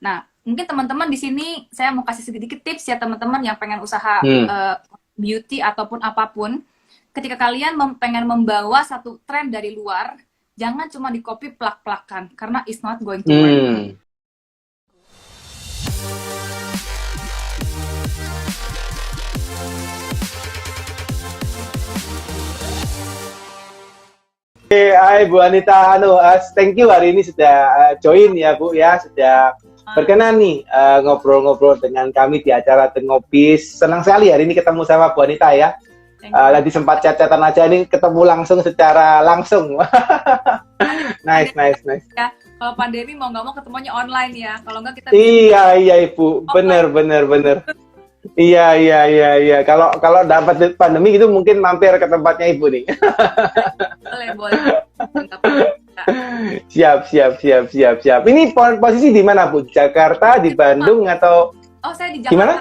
Nah, mungkin teman-teman di sini saya mau kasih sedikit tips ya teman-teman yang pengen usaha beauty ataupun apapun. Ketika kalian pengen membawa satu tren dari luar, jangan cuma di copy plak-plakan karena it's not going to work. Hai Bu Anita, thank you hari ini sudah join ya Bu ya, sudah berkenan nih ngobrol-ngobrol dengan kami di acara Tengobis. Senang sekali hari ini ketemu sama Bu Anita ya. Lagi sempat chat-chatan aja, ini ketemu secara langsung. Nice. Ya, kalau pandemi mau nggak mau ketemunya online ya. Kalau nggak kita Iya Ibu, bener. Iya. Kalau dapat pandemi itu mungkin mampir ke tempatnya Ibu nih. Boleh. Siap. Ini posisi di mana Bu? Jakarta, di Bandung atau? Oh, saya di Jakarta. Gimana?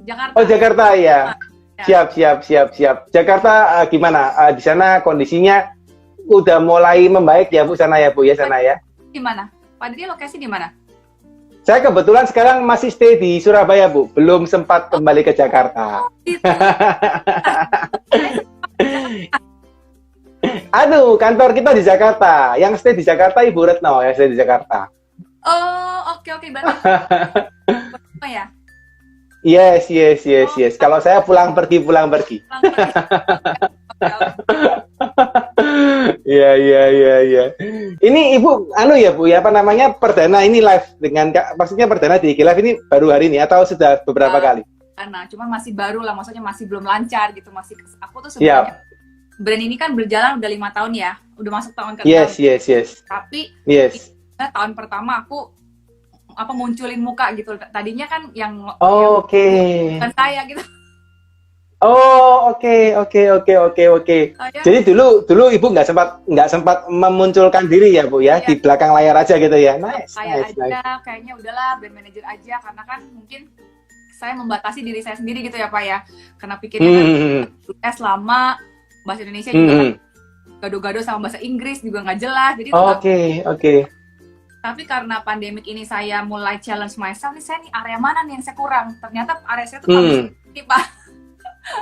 Jakarta. Oh, Jakarta ya. Siap. Jakarta gimana? Di sana kondisinya udah mulai membaik ya Bu sana ya Bu ya sana ya. Di mana? Pak Didi lokasi di mana? Saya kebetulan sekarang masih stay di Surabaya Bu, belum sempat kembali ke Jakarta. Aduh, kantor kita di Jakarta. Yang stay di Jakarta Ibu Retno yang stay di Jakarta. Oh, oke berarti. Oh ya. Yes. Kalau saya pulang pergi. Iya. Ini Ibu, ya Bu, ya apa namanya, perdana ini live dengan, maksudnya perdana di IG Live ini baru hari ini atau sudah beberapa kali? Nah, cuman masih baru lah, maksudnya masih belum lancar gitu, aku tuh sebenarnya brand ini kan berjalan udah 5 tahun ya, udah masuk tahun ke-6. Yes. Tapi tahun pertama aku munculin muka gitu. Tadinya kan yang bukan saya gitu. Oke. Jadi dulu Ibu nggak sempat memunculkan diri ya Bu ya, di belakang layar aja gitu ya. Nice. Kayaknya udahlah brand manager aja, karena kan mungkin saya membatasi diri saya sendiri gitu ya Pak ya. Karena pikirnya kan selama bahasa Indonesia juga gado-gado sama bahasa Inggris juga nggak jelas. Jadi Oke. Tapi karena pandemik ini saya mulai challenge myself nih, saya nih area mana nih yang saya kurang. Ternyata area saya tuh public Pak.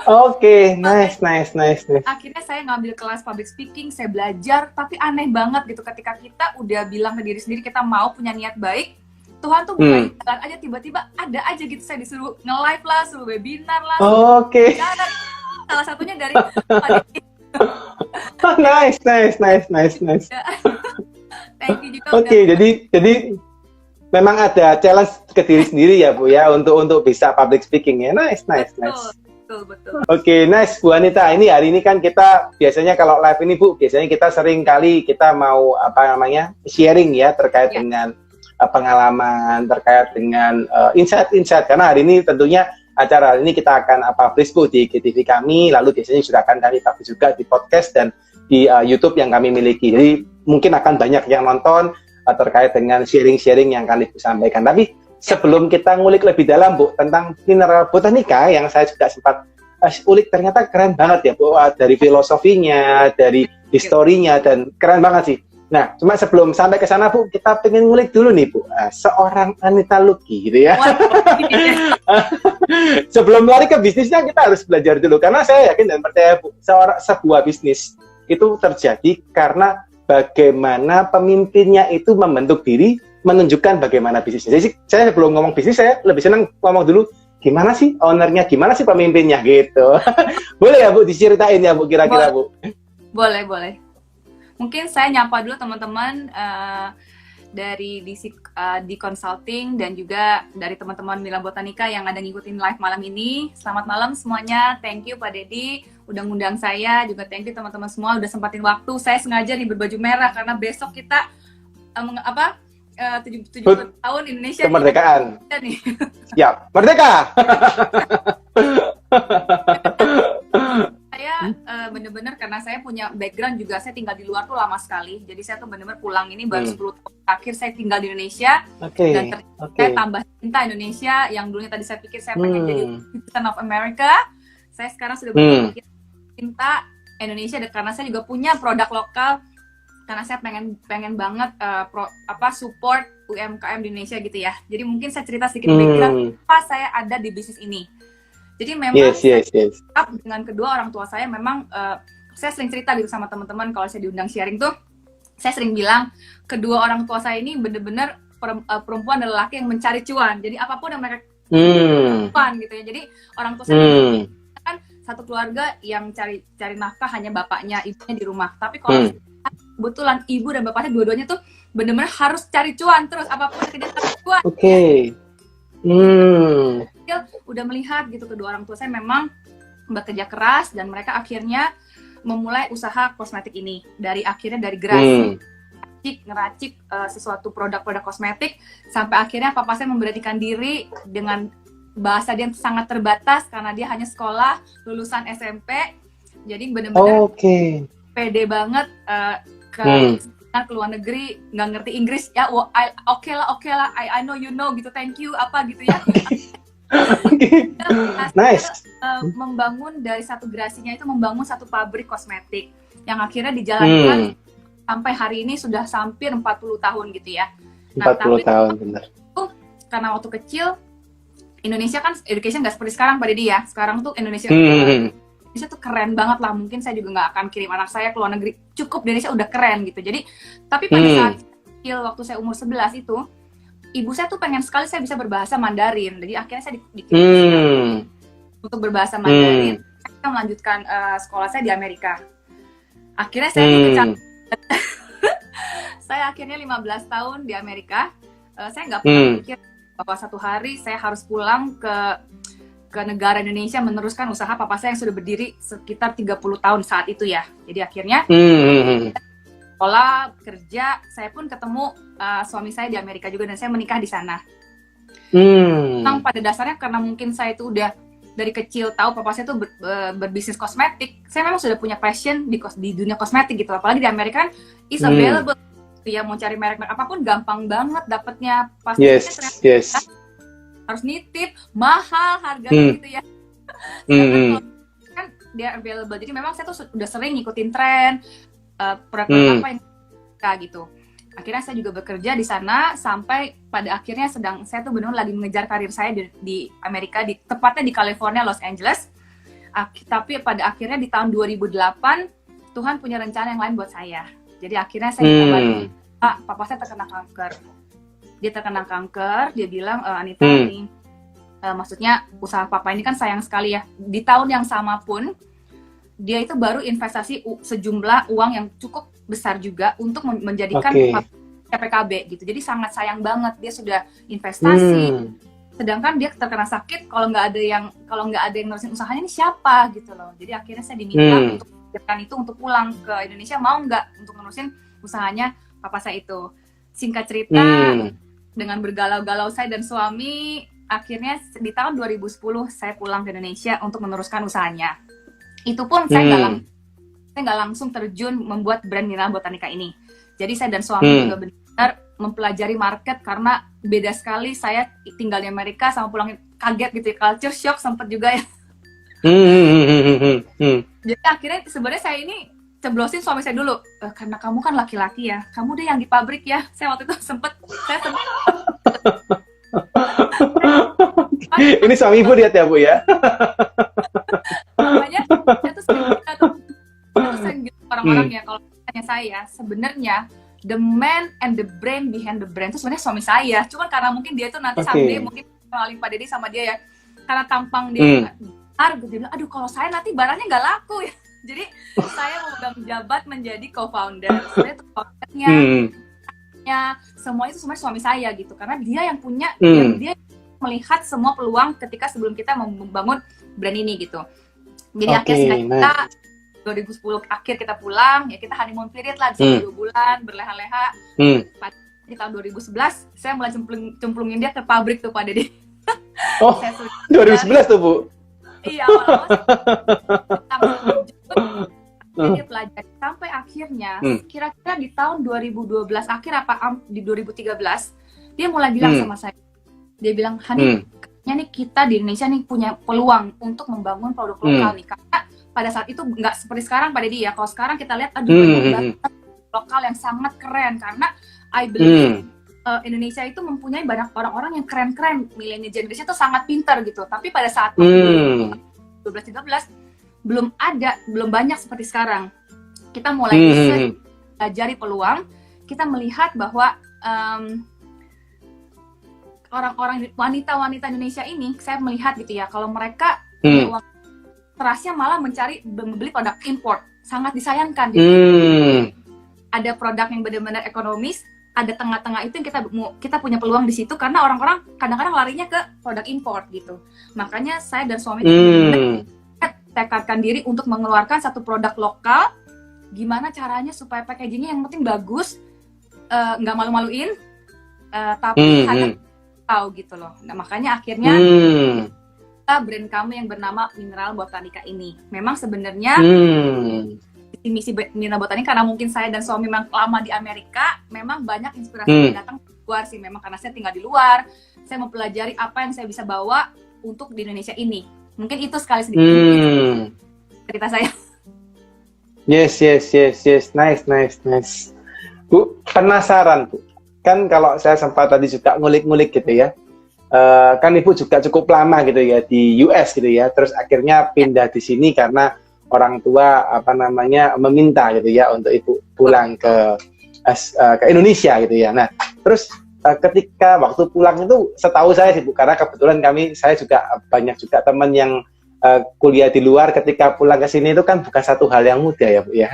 Oke, nice. Akhirnya saya ngambil kelas public speaking, saya belajar, tapi aneh banget gitu ketika kita udah bilang ke diri sendiri kita mau punya niat baik, Tuhan tuh bukan jalan aja, tiba-tiba ada aja gitu, saya disuruh nge-live lah, suruh webinar lah. Oke. Salah satunya dari Nice. Thank you juga. Oke, jadi memang ada challenge ke diri sendiri ya Bu ya untuk bisa public speaking ya. Nice. Betul. Oke, nice Bu Anita. Ini hari ini kan kita biasanya kalau live ini Bu, biasanya kita sering kali kita mau sharing ya terkait dengan pengalaman, terkait dengan insight karena hari ini tentunya acara ini kita akan publish Bu di GTV kami, lalu biasanya sudah akan kami publish juga di podcast dan di YouTube yang kami miliki. Jadi mungkin akan banyak yang nonton terkait dengan sharing-sharing yang akan Ibu sampaikan. Tapi sebelum kita ngulik lebih dalam Bu tentang mineral botanica yang saya juga sempat ulik, ternyata keren banget ya Bu, dari filosofinya, dari historinya, dan keren banget sih. Nah, cuma sebelum sampai ke sana Bu, kita pengen ngulik dulu nih Bu, seorang Anita Lucky gitu ya. Sebelum lari ke bisnisnya kita harus belajar dulu, karena saya yakin dan percaya Bu, sebuah bisnis itu terjadi karena bagaimana pemimpinnya itu membentuk diri, menunjukkan bagaimana bisnisnya. Jadi saya sebelum ngomong bisnis, saya lebih senang ngomong dulu gimana sih ownernya, gimana sih pemimpinnya gitu. Boleh ya Bu diceritain ya Bu kira-kira Bu? Boleh. Mungkin saya nyapa dulu teman-teman dari di consulting dan juga dari teman-teman Mila Botanica yang ada ngikutin live malam ini. Selamat malam semuanya. Thank you Pak Dedi udah ngundang saya, juga thank you teman-teman semua udah sempatin waktu. Saya sengaja nih berbaju merah karena besok kita 70 tahun Indonesia kemerdekaan. Nih. Siap, merdeka. Saya bener-bener karena saya punya background juga, saya tinggal di luar tuh lama sekali. Jadi saya tuh bener-bener pulang ini baru 10 tahun terakhir saya tinggal di Indonesia. Dan saya tambah cinta Indonesia yang dulunya tadi saya pikir saya pengen jadi citizen of America. Saya sekarang sudah berpikir cinta Indonesia, dan karena saya juga punya produk lokal karena saya pengen banget support UMKM di Indonesia gitu ya. Jadi mungkin saya cerita sedikit background pas saya ada di bisnis ini. Jadi memang dengan kedua orang tua saya memang saya sering cerita gitu sama teman-teman kalau saya diundang sharing tuh, saya sering bilang kedua orang tua saya ini bener-bener perempuan dan lelaki yang mencari cuan. Jadi apapun yang mereka cuan gitu ya. Jadi orang tua saya kan satu keluarga yang cari nafkah hanya bapaknya, ibunya di rumah. Tapi kalau kebetulan ibu dan bapaknya dua-duanya tuh bener-bener harus cari cuan terus, apapun yang dia cari cuan. Udah melihat gitu kedua orang tua saya memang bekerja keras dan mereka akhirnya memulai usaha kosmetik ini dari gerasi ngeracik sesuatu produk-produk kosmetik sampai akhirnya papa saya memberanikan diri dengan bahasa dia sangat terbatas karena dia hanya sekolah lulusan SMP, jadi benar-benar pede banget ke luar negeri, nggak ngerti Inggris ya, oke lah, I know you know gitu, thank you apa gitu ya. Nice. Membangun dari satu gerasinya itu membangun satu pabrik kosmetik yang akhirnya dijalankan sampai hari ini sudah hampir 40 tahun gitu ya. 40 tahun benar. Karena waktu kecil Indonesia kan education nggak seperti sekarang pada dia. Sekarang tuh Indonesia tuh keren banget lah. Mungkin saya juga nggak akan kirim anak saya ke luar negeri. Cukup di Indonesia udah keren gitu. Jadi tapi pada saat kecil waktu saya umur 11 itu, ibu saya tuh pengen sekali saya bisa berbahasa Mandarin. Jadi akhirnya saya dikirim untuk berbahasa Mandarin. Saya melanjutkan sekolah saya di Amerika. Akhirnya saya saya akhirnya 15 tahun di Amerika. Saya nggak pernah pikir bahwa satu hari saya harus pulang ke negara Indonesia meneruskan usaha papa saya yang sudah berdiri sekitar 30 tahun saat itu ya. Jadi akhirnya sekolah, kerja, saya pun ketemu suami saya di Amerika juga dan saya menikah di sana. Memang pada dasarnya karena mungkin saya itu udah dari kecil tahu papa saya tuh berbisnis kosmetik, saya memang sudah punya passion di dunia kosmetik gitu. Apalagi di Amerika kan is available. Ya mau cari merek apapun gampang banget dapetnya, pasti harus nitip mahal harganya gitu ya. Kan dia available, jadi memang saya tuh udah sering ngikutin tren produk apa yang gitu. Akhirnya saya juga bekerja di sana sampai pada akhirnya saya tuh benar lagi mengejar karir saya di Amerika, tepatnya di California, Los Angeles. Tapi pada akhirnya di tahun 2008 Tuhan punya rencana yang lain buat saya. Jadi akhirnya saya dikabarin, papa saya terkena kanker. Dia terkena kanker, dia bilang, Anita, ini, maksudnya usaha papa ini kan sayang sekali ya. Di tahun yang sama pun, dia itu baru investasi sejumlah uang yang cukup besar juga untuk menjadikan PKB gitu. Jadi sangat sayang banget, dia sudah investasi. Sedangkan dia terkena sakit, kalau nggak ada yang nerusin usahanya ini siapa gitu loh. Jadi akhirnya saya diminta untuk itu untuk pulang ke Indonesia, mau nggak untuk nerusin usahanya papa saya itu. Singkat cerita, dengan bergalau-galau saya dan suami, akhirnya di tahun 2010 saya pulang ke Indonesia untuk meneruskan usahanya. Itu pun saya nggak langsung terjun membuat brand Mineral Botanica ini. Jadi saya dan suami juga benar mempelajari market karena beda sekali saya tinggal di Amerika sama pulang kaget gitu ya, culture shock sempat juga ya. Jadi akhirnya sebenarnya saya ini ceblosin suami saya dulu, karena kamu kan laki-laki ya, kamu deh yang di pabrik ya. Saya waktu itu sempet ini suami ibu lihat ya Bu ya. Makanya saya tuh sering gitu orang-orang ya, kalau tanya saya sebenarnya the man and the brain behind the brand itu sebenarnya suami saya. Cuman karena mungkin dia tuh nanti someday mungkin kenalin Pak Deddy sama dia ya, karena tampang dia dia bilang, aduh kalau saya nanti barangnya nggak laku ya. Jadi saya memegang jabat menjadi co-founder. Sebenarnya itu foundernya, semua itu sebenarnya suami saya gitu, karena dia yang punya, dia melihat semua peluang ketika sebelum kita membangun brand ini gitu. Jadi akhirnya kita 2010 akhir kita pulang, ya kita honeymoon period lah, bisa 2 bulan berleha-leha. Di tahun 2011 saya mulai cemplungin dia ke pabrik tuh Pak Deddy. Oh, 2011 tuh Bu. Iya, awal-awal dia pelajari sampai akhirnya kira-kira di tahun 2012 akhir di 2013 dia mulai bilang sama saya, dia bilang, Hani, kayaknya nih kita di Indonesia nih punya peluang untuk membangun produk lokal nih, karena pada saat itu nggak seperti sekarang pada dia. Kalau sekarang kita lihat, aduh banyak banget lokal yang sangat keren karena I believe Indonesia itu mempunyai banyak orang-orang yang keren-keren, millennial generation itu sangat pintar gitu. Tapi pada saat 12-13 belum banyak seperti sekarang. Kita mulai research, pelajari peluang, kita melihat bahwa orang-orang wanita-wanita Indonesia ini, saya melihat gitu ya, kalau mereka uang terasnya malah membeli produk import, sangat disayangkan. Gitu. Ada produk yang benar-benar ekonomis, ada tengah-tengah itu yang kita punya peluang di situ karena orang-orang kadang-kadang larinya ke produk import gitu. Makanya saya dan suami tekadkan diri untuk mengeluarkan satu produk lokal. Gimana caranya supaya packagingnya yang penting bagus, nggak malu-maluin, tapi harga tahu gitu loh. Nah, makanya akhirnya brand kami yang bernama Mineral Botanica ini. Memang sebenarnya misi Mineral Botanica karena mungkin saya dan suami memang lama di Amerika, memang banyak inspirasi yang datang dari luar sih. Memang karena saya tinggal di luar, saya mempelajari apa yang saya bisa bawa untuk di Indonesia ini. Mungkin itu sekali sedikit cerita saya. Yes. Nice. Bu, penasaran, Bu. Kan kalau saya sempat tadi juga ngulik-ngulik gitu ya. Kan Ibu juga cukup lama gitu ya di US gitu ya. Terus akhirnya pindah di sini karena orang tua meminta gitu ya untuk Ibu pulang ke Indonesia gitu ya. Nah, terus ketika waktu pulang itu setahu saya sih Bu, karena kebetulan saya juga banyak juga teman yang kuliah di luar, ketika pulang ke sini itu kan bukan satu hal yang mudah ya Bu ya.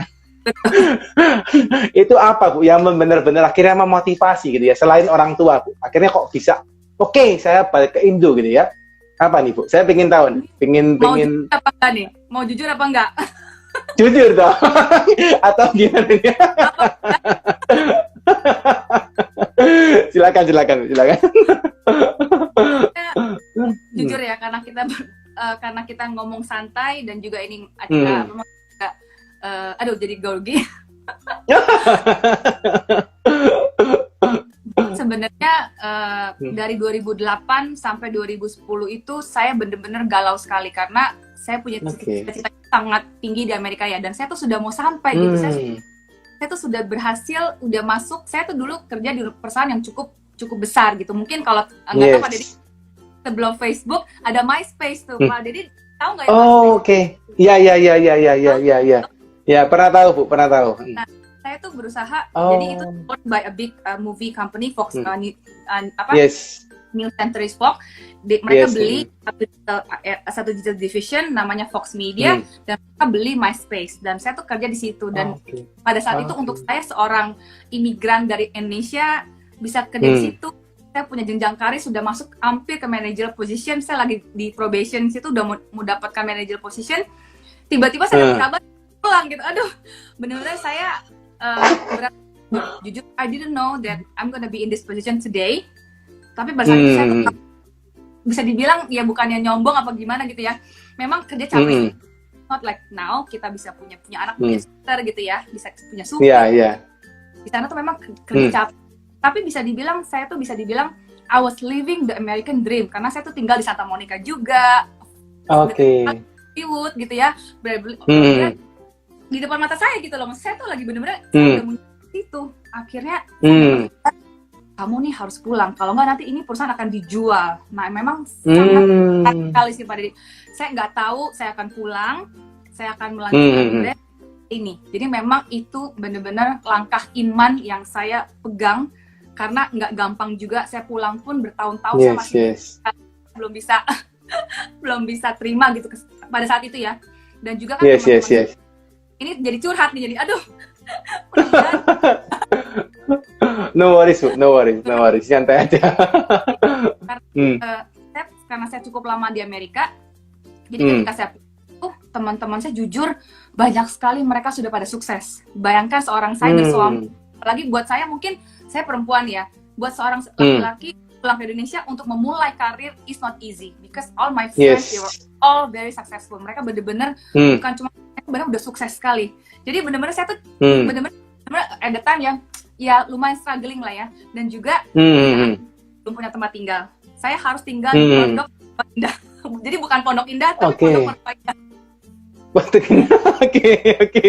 Itu apa Bu yang benar-benar akhirnya memotivasi gitu ya, selain orang tua Bu, akhirnya kok bisa oke, saya balik ke Indo gitu ya. Apa nih Bu? Saya pengen tahu nih. Mau jujur apa enggak nih? Mau jujur apa enggak? Jujur dong. Atau gimana nih? Silakan. Jujur ya, karena kita ngomong santai dan juga ini acara memang juga, jadi grogi. Sebenarnya dari 2008 sampai 2010 itu saya benar-benar galau sekali karena saya punya cita-cita sangat tinggi di Amerika ya, dan saya tuh sudah mau sampai gitu. Saya tuh sudah berhasil, udah masuk. Saya tuh dulu kerja di perusahaan yang cukup besar gitu. Mungkin kalau nggak tahu Pak Deddy, sebelum Facebook ada MySpace tuh. Pak Deddy tahu nggak ya? Oh, oke. Iya. Ya, pernah tahu Bu, pernah tahu. Nah, saya tuh berusaha, jadi itu owned by a big movie company, Fox, New Century Fox. Mereka beli satu digital division namanya Fox Media, dan mereka beli MySpace, dan saya tuh kerja di situ. Dan pada saat itu untuk saya seorang imigran dari Indonesia bisa kerja di situ, saya punya jenjang karir, sudah masuk hampir ke manager position. Saya lagi di probation situ, udah mau dapatkan manager position, tiba-tiba saya dapat kabar pulang gitu. Aduh, benar-benar saya jujur, I didn't know that I'm gonna be in this position today. Tapi pada saat itu saya tetap, bisa dibilang ya bukannya nyombong apa gimana gitu ya. Memang kerja capek. Not like now kita bisa punya anak, punya suster gitu ya, bisa punya supir. Di sana tuh memang kerja capek. Tapi bisa dibilang I was living the American dream karena saya tuh tinggal di Santa Monica juga. Hollywood gitu ya. Di depan mata saya gitu loh. Saya tuh lagi bener-bener udah menuju situ. Akhirnya kamu nih harus pulang, kalau nggak nanti ini perusahaan akan dijual. Nah, memang sangat sekali sih Pak Deddy. Saya nggak tahu saya akan pulang, saya akan melanjutkan brand ini. Jadi memang itu benar-benar langkah iman yang saya pegang, karena nggak gampang juga. Saya pulang pun bertahun-tahun saya masih belum bisa terima gitu pada saat itu ya. Dan juga kan ini jadi curhat nih, jadi aduh. No worries, santai aja. Karena saya cukup lama di Amerika, jadi ketika saya teman-teman saya jujur banyak sekali mereka sudah pada sukses. Bayangkan seorang saya bersuami, apalagi buat saya, mungkin saya perempuan ya, buat seorang laki-laki pulang ke Indonesia untuk memulai karir is not easy, because all my friends they were all very successful. Mereka benar-benar bukan cuma benar udah sukses sekali. Jadi benar-benar saya tuh benar-benar at the time ya lumayan struggling lah ya, dan juga belum punya tempat tinggal. Saya harus tinggal di Pondok Indah. Jadi bukan Pondok Indah, tapi Pondok Indah. Waktu oke, oke.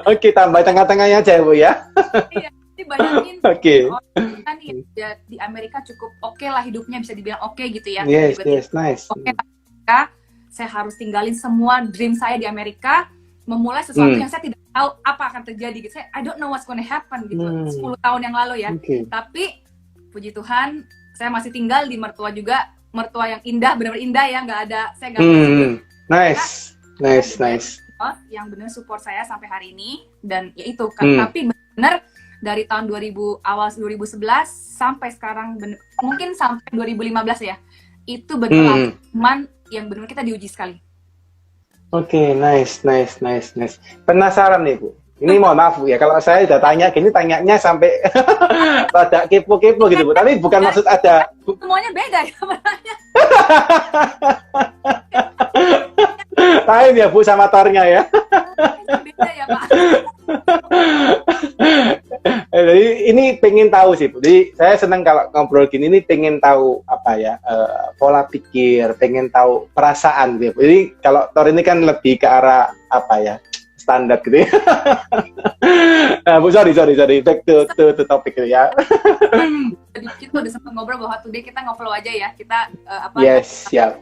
Oke, tambah tengah-tengahnya aja, Bu ya. Iya, jadi bayangin Oke. orang kan ya, di Amerika cukup oke lah hidupnya, bisa dibilang oke gitu ya. Yes, Tiba-tiba, yes, nice. oke, Amerika, saya harus tinggalin semua dream saya di Amerika, memulai sesuatu yang saya tidak tahu apa akan terjadi gitu. Saya I don't know what's gonna happen gitu. 10 tahun yang lalu ya. Oke. Tapi puji Tuhan, saya masih tinggal di mertua juga, mertua yang indah, benar-benar indah ya, nggak ada, saya nggak Nice, nice, nice. yang benar support saya sampai hari ini. Dan ya itu kan, tapi benar dari tahun 2000 awal 2011 sampai sekarang mungkin sampai 2015 ya, itu benar teman yang benar kita diuji sekali. Oke, nice, nice, nice, nice. Penasaran nih, Bu. Ini mohon maaf, Bu ya, kalau saya udah tanya gini, tanyanya sampai rada kepo-kepo gitu, Bu. Tapi bukan maksud ada... Semuanya beda ya, sebenarnya. Lain ya, Bu, sama tornya ya. Beda ya, Pak. Jadi ini pengen tahu sih, Bu. Jadi saya senang kalau ngobrol gini, ini pengen tahu apa ya, pola pikir, pengen tahu perasaan gitu. Jadi kalau Tor ini kan lebih ke arah apa ya, standar gitu ya. Bu, sorry, back to topik gitu ya. Jadi kita udah sempat ngobrol bahwa today kita ngobrol aja ya, kita Yes, siap.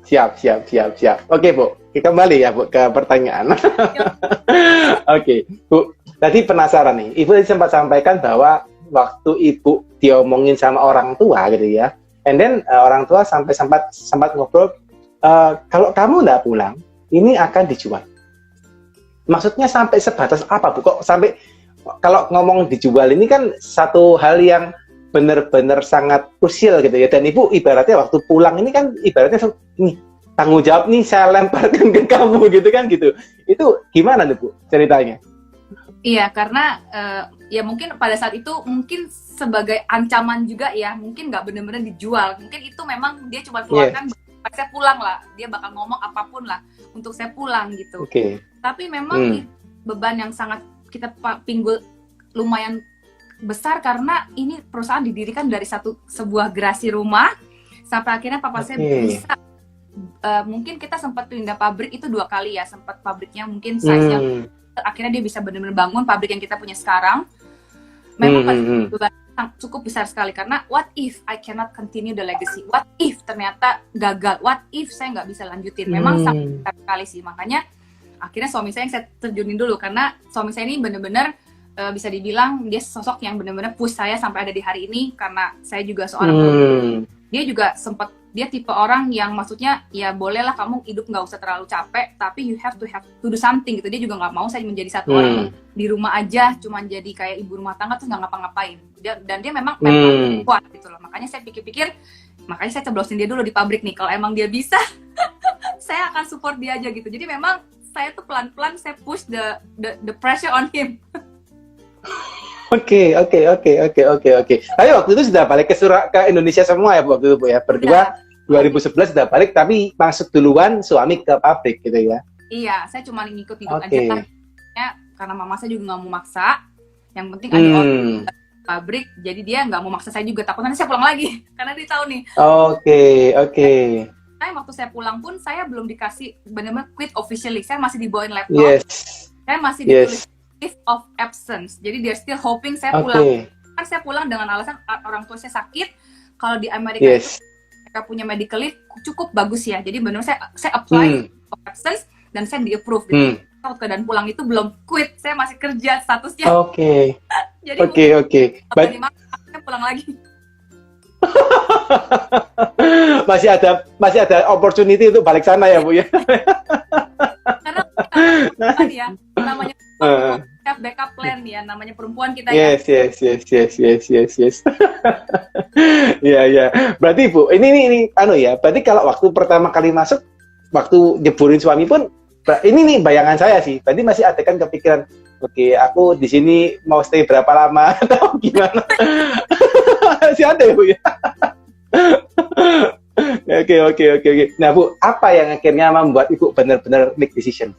Siap. Oke, Bu. Kita kembali ya, Bu, ke pertanyaan. Oke, Bu. Tadi penasaran nih. Ibu tadi sempat sampaikan bahwa waktu Ibu diomongin sama orang tua gitu ya. And then orang tua sempat ngobrol, kalau kamu nggak pulang, ini akan dijual. Maksudnya sampai sebatas apa, Bu? Kok sampai kalau ngomong dijual ini kan satu hal yang benar-benar sangat krusial gitu ya. Dan Ibu ibaratnya waktu pulang ini kan ibaratnya ini tanggung jawab nih saya lemparkan ke kamu gitu kan gitu. Itu gimana nih, Bu, ceritanya? Iya, karena ya mungkin pada saat itu mungkin sebagai ancaman juga ya, mungkin nggak benar-benar dijual. Mungkin itu memang dia cuma keluarkan, saya pulang lah. Dia bakal ngomong apapun lah untuk saya pulang gitu. Tapi memang beban yang sangat kita pinggul lumayan besar karena ini perusahaan didirikan dari sebuah garasi rumah sampai akhirnya papa saya bisa mungkin kita sempat pindah pabrik itu 2 kali ya, sempat pabriknya mungkin size-nya akhirnya dia bisa benar-benar bangun pabrik yang kita punya sekarang. Memang cukup besar sekali karena what if I cannot continue the legacy, what if ternyata gagal, what if saya nggak bisa lanjutin. Memang sangat besar sekali sih, makanya akhirnya suami saya yang saya terjunin dulu karena suami saya ini benar-benar bisa dibilang dia sosok yang benar-benar push saya sampai ada di hari ini karena saya juga seorang dia juga sempat, dia tipe orang yang maksudnya ya bolehlah kamu hidup nggak usah terlalu capek tapi you have to do something gitu. Dia juga nggak mau saya menjadi satu orang di rumah aja cuman jadi kayak ibu rumah tangga tuh nggak ngapa-ngapain. Dan dia memang kuat gitu loh. Makanya saya pikir-pikir, makanya saya ceblosin dia dulu di pabrik nih. Kalau emang dia bisa saya akan support dia aja gitu. Jadi memang saya tuh pelan-pelan saya push the pressure on him. Oke. Tapi waktu itu sudah balik ke Indonesia semua ya waktu itu, Bu ya. Berdua 2011 sudah balik tapi masuk duluan suami ke pabrik gitu ya. Iya, saya cuma ngikut-ngikut aja kan. Ya, karena mama saya juga nggak mau maksa. Yang penting ada orang pabrik, jadi dia nggak mau maksa saya juga. Takut nanti saya pulang lagi karena dia tahu nih. Oke. Waktu saya pulang pun saya belum dikasih benar-benar quit officially. Saya masih dibawain laptop. Saya masih ditulis leave of absence. Jadi dia still hoping saya pulang. Kan saya pulang dengan alasan orang tua saya sakit. Kalau di Amerika mereka punya medical leave cukup bagus ya. Jadi benar saya apply of absence dan saya di-approve gitu. Kalau keadaan pulang itu belum quit, saya masih kerja statusnya. Jadi Oke. Saya pulang lagi. masih ada opportunity untuk balik sana ya, Bu ya. Karena ya namanya backup plan ya, namanya perempuan kita Yes. Ya. Berarti Bu, ini ya. Berarti kalau waktu pertama kali masuk, waktu nyeburin suami pun, ini nih bayangan saya sih. Berarti masih ada kan kepikiran, oke, aku di sini mau stay berapa lama atau gimana? Masih ada ya, Bu ya. Oke. Nah, Bu, apa yang akhirnya membuat Ibu benar-benar make decision?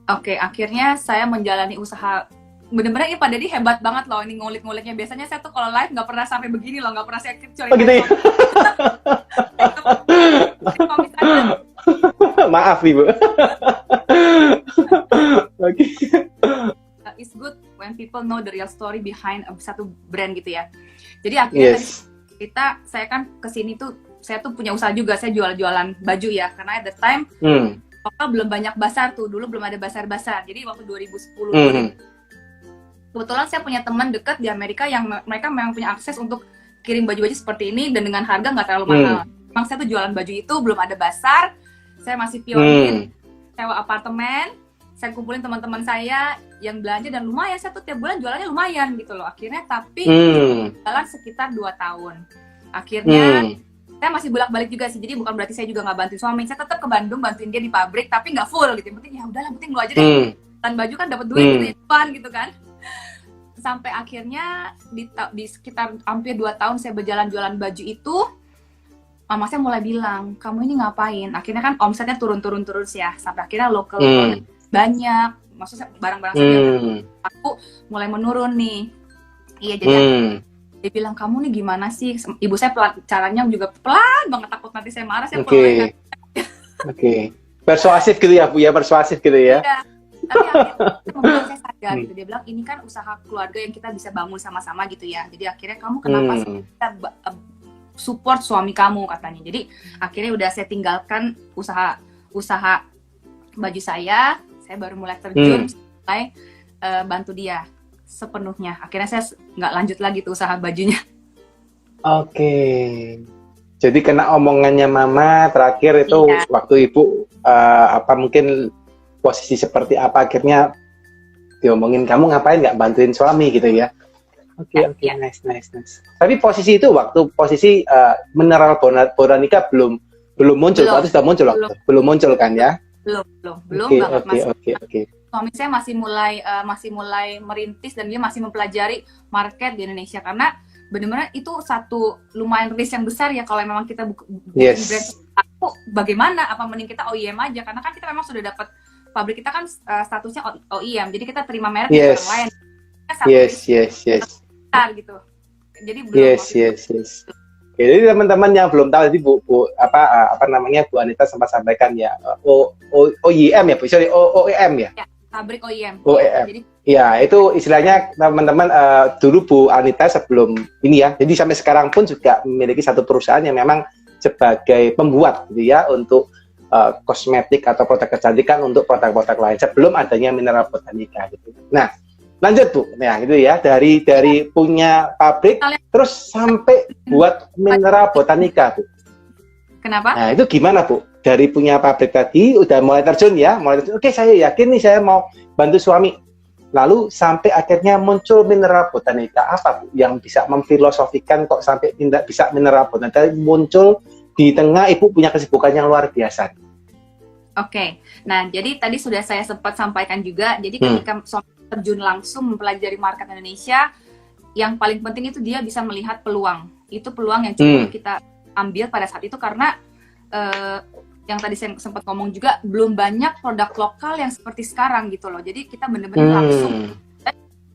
Oke, akhirnya saya menjalani usaha. Bener-bener ini Pak Deddy hebat banget loh ini ngulik-nguliknya. Biasanya saya tuh kalau live nggak pernah sampai begini loh, nggak pernah saya kecuali. Gitu ya? Misalnya, Maaf, Ibu. know the real story behind satu brand gitu ya. Jadi akhirnya saya kan kesini tuh, saya tuh punya usaha juga, saya jual-jualan baju ya, karena at the time lokal belum banyak bazar tuh, dulu belum ada bazar-bazar. Jadi waktu 2010 kebetulan saya punya teman dekat di Amerika yang mereka memang punya akses untuk kirim baju-baju seperti ini dan dengan harga nggak terlalu mahal. Memang saya tuh jualan baju itu belum ada bazar, saya masih pionir, sewa apartemen, saya kumpulin teman-teman saya yang belanja dan lumayan, saya tuh tiap bulan jualannya lumayan gitu loh. Akhirnya tapi jalan sekitar 2 tahun. Akhirnya saya masih bolak-balik juga sih, jadi bukan berarti saya juga nggak bantuin suami, saya tetap ke Bandung bantuin dia di pabrik, tapi nggak full gitu. Yang penting ya udahlah, penting lu aja deh. Dan baju kan dapat duit gitu, gitu kan. Sampai akhirnya di sekitar hampir 2 tahun saya berjalan jualan baju itu, mama saya mulai bilang, kamu ini ngapain? Akhirnya kan omsetnya turun ya, sampai akhirnya lokal banyak, maksudnya barang-barang saya aku mulai menurun nih. Iya, jadi dia bilang, kamu nih gimana sih? Ibu saya caranya juga pelan banget, takut nanti saya marah, saya pelan. Persuasif gitu ya Bu ya, persuasif gitu ya. Iya. Tapi akhirnya saya sadar gitu, dia bilang ini kan usaha keluarga yang kita bisa bangun sama-sama gitu ya. Jadi akhirnya kamu kenapa sih kita support suami kamu katanya. Jadi akhirnya udah saya tinggalkan usaha baju saya baru mulai terjun, mulai bantu dia sepenuhnya. Akhirnya saya nggak lanjut lagi tuh usaha bajunya. Oke. Jadi kena omongannya mama terakhir itu waktu ibu mungkin posisi seperti apa, akhirnya diomongin kamu ngapain nggak bantuin suami gitu ya. Oke, nice. Tapi posisi itu waktu posisi Mineral Botanica belum muncul, atau sudah muncul waktu? Belum muncul kan ya? Belum banget. Oke. Suami saya masih mulai merintis dan dia masih mempelajari market di Indonesia, karena benar-benar itu satu lumayan risk yang besar ya kalau memang kita bikin brand aku, bagaimana, apa mending kita OEM aja, karena kan kita memang sudah dapat pabrik, kita kan statusnya OEM, jadi kita terima merek dari orang lain. Besar gitu. Jadi belum. Yes. Jadi teman-teman yang belum tahu, jadi Bu Anita sempat sampaikan ya, OEM ya Bu, sorry, OEM ya. Pabrik OEM. Jadi ya, itu istilahnya teman-teman dulu Bu Anita sebelum ini ya. Jadi sampai sekarang pun juga memiliki satu perusahaan yang memang sebagai pembuat gitu ya untuk kosmetik atau produk kecantikan untuk produk-produk lain sebelum adanya Mineral Botanica gitu. Nah, lanjut Bu. Nah, gitu ya. Dari punya pabrik terus sampai buat Mineral Botanica, Bu. Kenapa? Nah, itu gimana, Bu? Dari punya pabrik tadi udah mulai terjun. Oke, saya yakin nih saya mau bantu suami. Lalu sampai akhirnya muncul Mineral Botanica. Apa, Bu, yang bisa memfilosofikan kok sampai bisa Mineral Botanica muncul di tengah Ibu punya kesibukan yang luar biasa? Oke. Nah, jadi tadi sudah saya sempat sampaikan juga. Jadi ketika terjun langsung mempelajari market Indonesia, yang paling penting itu dia bisa melihat peluang. Itu peluang yang coba kita ambil pada saat itu, karena yang tadi saya sempat ngomong juga, belum banyak produk lokal yang seperti sekarang gitu loh. Jadi kita benar-benar langsung.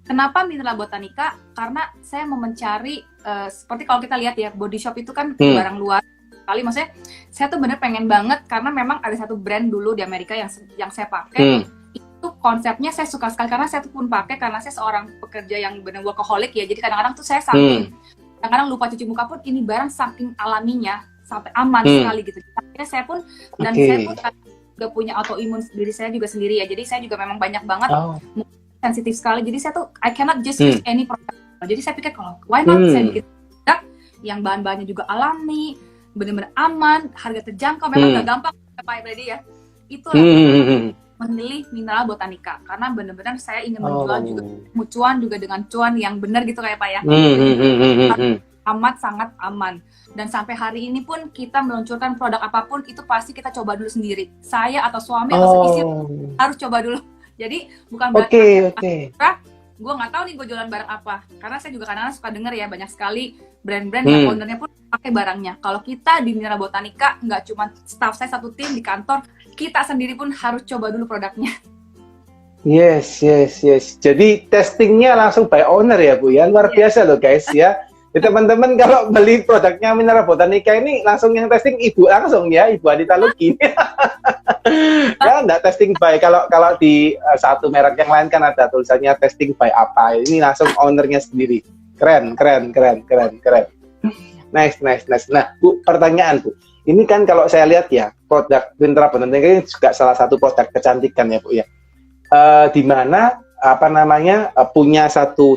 Kenapa Mineral Botanica? Karena saya mau mencari, seperti kalau kita lihat ya, body shop itu kan barang luar kali, maksudnya saya tuh bener pengen banget, karena memang ada satu brand dulu di Amerika yang saya pakai, itu konsepnya saya suka sekali, karena saya tuh pun pakai karena saya seorang pekerja yang bener workaholic ya, jadi kadang-kadang tuh saya saking kadang-kadang lupa cuci muka pun, ini barang saking alaminya sampai aman sekali gitu. Akhirnya saya pun juga punya autoimun diri saya juga sendiri ya, jadi saya juga memang banyak banget sensitif sekali, jadi saya tuh I cannot just use any product. Jadi saya pikir kalau why not saya bikin produk yang bahan-bahannya juga alami, benar-benar aman, harga terjangkau, memang gak gampang Pak Brady ya. Itu memilih Mineral Botanica karena benar-benar saya ingin menjual juga cuan juga dengan cuan yang benar gitu kayak Pak ya. Amat sangat aman. Dan sampai hari ini pun kita meluncurkan produk apapun itu pasti kita coba dulu sendiri. Saya atau suami atau istri harus coba dulu. Jadi bukan berarti gue nggak tahu nih gue jualan barang apa, karena saya juga kadang-kadang suka denger ya banyak sekali brand-brand yang ownernya pun pakai barangnya. Kalau kita di Mineral Botanica nggak cuma staff saya satu tim di kantor, kita sendiri pun harus coba dulu produknya. Yes. Jadi testingnya langsung by owner ya Bu ya, luar biasa loh guys ya. Teman-teman kalau beli produknya Mineral Botanica ini langsung yang testing ibu langsung ya, Ibu Anita Luki. Ya enggak testing by, kalau di satu merek yang lain kan ada tulisannya testing by apa. Ini langsung ownernya sendiri. Keren. Nice. Nah, Bu, pertanyaan Bu. Ini kan kalau saya lihat ya, produk Mineral Botanica ini juga salah satu produk kecantikan ya Bu ya. Di mana punya satu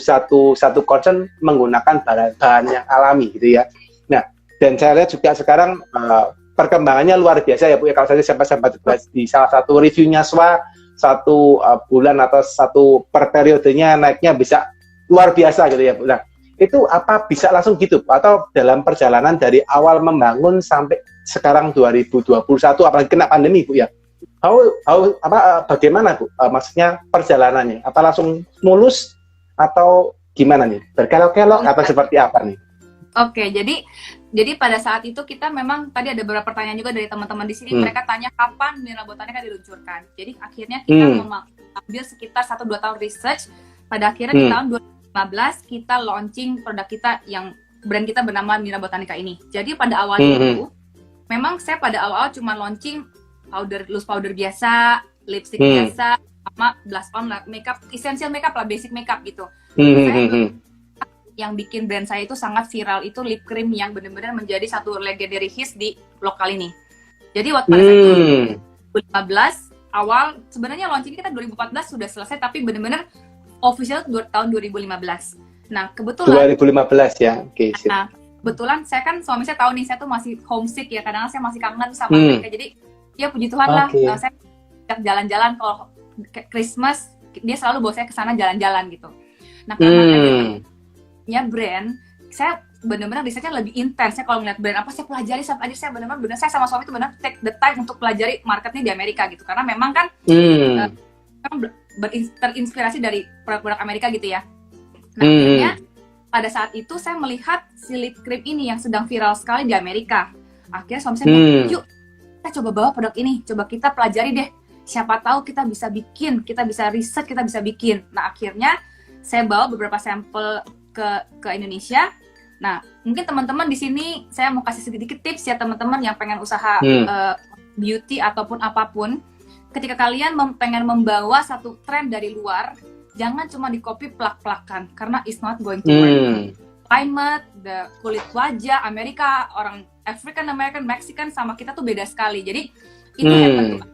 concern menggunakan bahan yang alami gitu ya. Nah, dan saya lihat juga sekarang perkembangannya luar biasa ya Bu ya. Kalau saya sempat di salah satu reviewnya SWA, satu bulan atau satu per periodenya naiknya bisa luar biasa gitu ya Bu. Nah, itu apa bisa langsung gitu atau dalam perjalanan dari awal membangun sampai sekarang 2021 apalagi kena pandemi Bu ya? Bagaimana Bu? Maksudnya perjalanannya? Apa langsung mulus atau gimana nih? Berkelok-kelok atau seperti apa nih? Oke, jadi pada saat itu kita memang tadi ada beberapa pertanyaan juga dari teman-teman di sini. Mereka tanya kapan Mineral Botanica diluncurkan. Jadi akhirnya kita mengambil sekitar 1-2 tahun research. Pada akhirnya di tahun 2015 kita launching produk kita yang brand kita bernama Mineral Botanica ini. Jadi pada awalnya itu memang saya pada awal cuma launching loose powder biasa, lipstick biasa, sama blush on, makeup, essential makeup lah, basic makeup gitu. Yang bikin brand saya itu sangat viral itu lip cream yang benar-benar menjadi satu legendary hits di lokal ini. Jadi waktu pada saat 2015 awal, sebenarnya launching kita 2014 sudah selesai, tapi benar-benar official tahun 2015. Nah kebetulan 2015 ya, oke. Nah kebetulan saya kan suami saya tahu nih saya tuh masih homesick ya, kadang-kadang saya masih kangen sama mereka, jadi ya puji Tuhan lah, saya jalan-jalan kalau Christmas dia selalu bawa saya ke sana jalan-jalan gitu. Nah karena brand, saya benar-benar risetnya lebih intens. Saya kalau ngeliat brand apa saya pelajari, saya benar-benar saya sama suami itu benar take the time untuk pelajari marketnya di Amerika gitu. Karena memang kan terinspirasi dari produk-produk Amerika gitu ya. Nah akhirnya pada saat itu saya melihat si lip cream ini yang sedang viral sekali di Amerika. Akhirnya suami saya bilang, yuk kita coba bawa produk ini, coba kita pelajari deh. Siapa tahu kita bisa bikin, kita bisa riset, kita bisa bikin. Nah akhirnya saya bawa beberapa sampel ke Indonesia. Nah mungkin teman-teman di sini saya mau kasih sedikit tips ya teman-teman yang pengen usaha beauty ataupun apapun. Ketika kalian pengen membawa satu tren dari luar, jangan cuma di copy plak-plakan karena it's not going to work. Climate, kulit wajah Amerika, orang African American, Mexican sama kita tuh beda sekali. Jadi itu yang penting.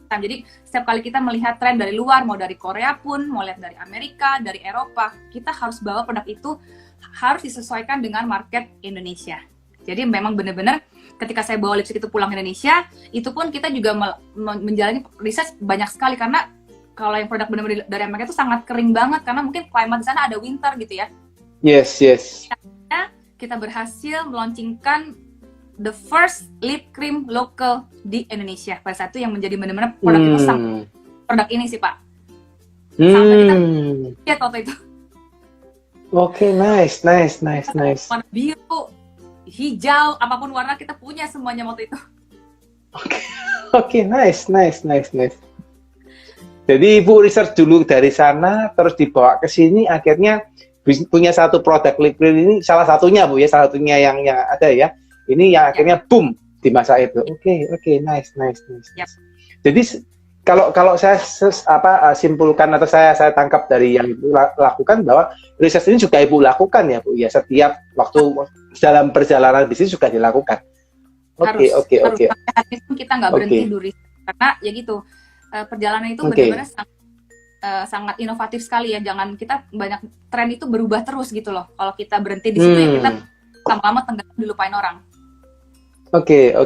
Jadi setiap kali kita melihat tren dari luar, mau dari Korea pun, mau lihat dari Amerika, dari Eropa, kita harus bawa produk itu harus disesuaikan dengan market Indonesia. Jadi memang benar-benar ketika saya bawa lipstick itu pulang ke Indonesia, itu pun kita juga menjalani riset banyak sekali karena kalau yang produk benar-benar dari Amerika itu sangat kering banget karena mungkin climate di sana ada winter gitu ya. Yes. Kita berhasil melaunchingkan the first lip cream local di Indonesia. Pada saat itu yang menjadi benar-benar produk itu produk ini sih Pak. Sampai kita lihat waktu itu. Oke, nice. Warna biru, hijau, apapun warna kita punya semuanya waktu itu. Oke, nice. Jadi Ibu research dulu dari sana, terus dibawa ke sini, akhirnya punya satu produk lip cream ini, salah satunya Bu ya, salah satunya yang ada ya. Ini yang akhirnya boom di masa itu. Oke, nice. Yep. Jadi kalau saya simpulkan atau saya tangkap dari yang Ibu lakukan bahwa riset ini juga Ibu lakukan ya Bu ya, setiap waktu dalam perjalanan bisnis juga dilakukan. Oke. Kita nggak berhenti dulu karena ya gitu perjalanan itu benar-benar sangat inovatif sekali ya. Jangan kita banyak tren itu berubah terus gitu loh. Kalau kita berhenti di situ ya kita lama-lama tenggelam dilupain orang. Oke.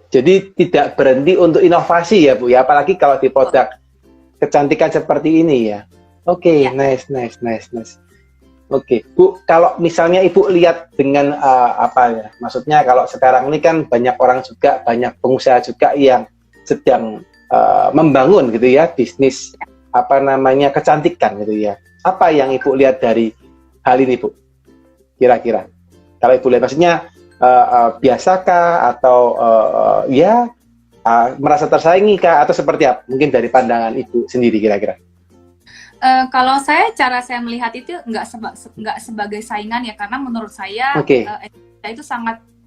Jadi tidak berhenti untuk inovasi ya Bu ya, apalagi kalau di produk kecantikan seperti ini ya. Oke, nice. Oke, Bu, kalau misalnya Ibu lihat dengan maksudnya kalau sekarang ini kan banyak orang juga, banyak pengusaha juga yang sedang membangun gitu ya bisnis kecantikan gitu ya. Apa yang Ibu lihat dari hal ini Bu? Kira-kira kalau Ibu lihat maksudnya biasakah atau merasa tersaingi kah atau seperti apa? Mungkin dari pandangan Ibu sendiri kira-kira. Kalau cara saya melihat itu nggak sebagai saingan ya, karena menurut saya Indonesia itu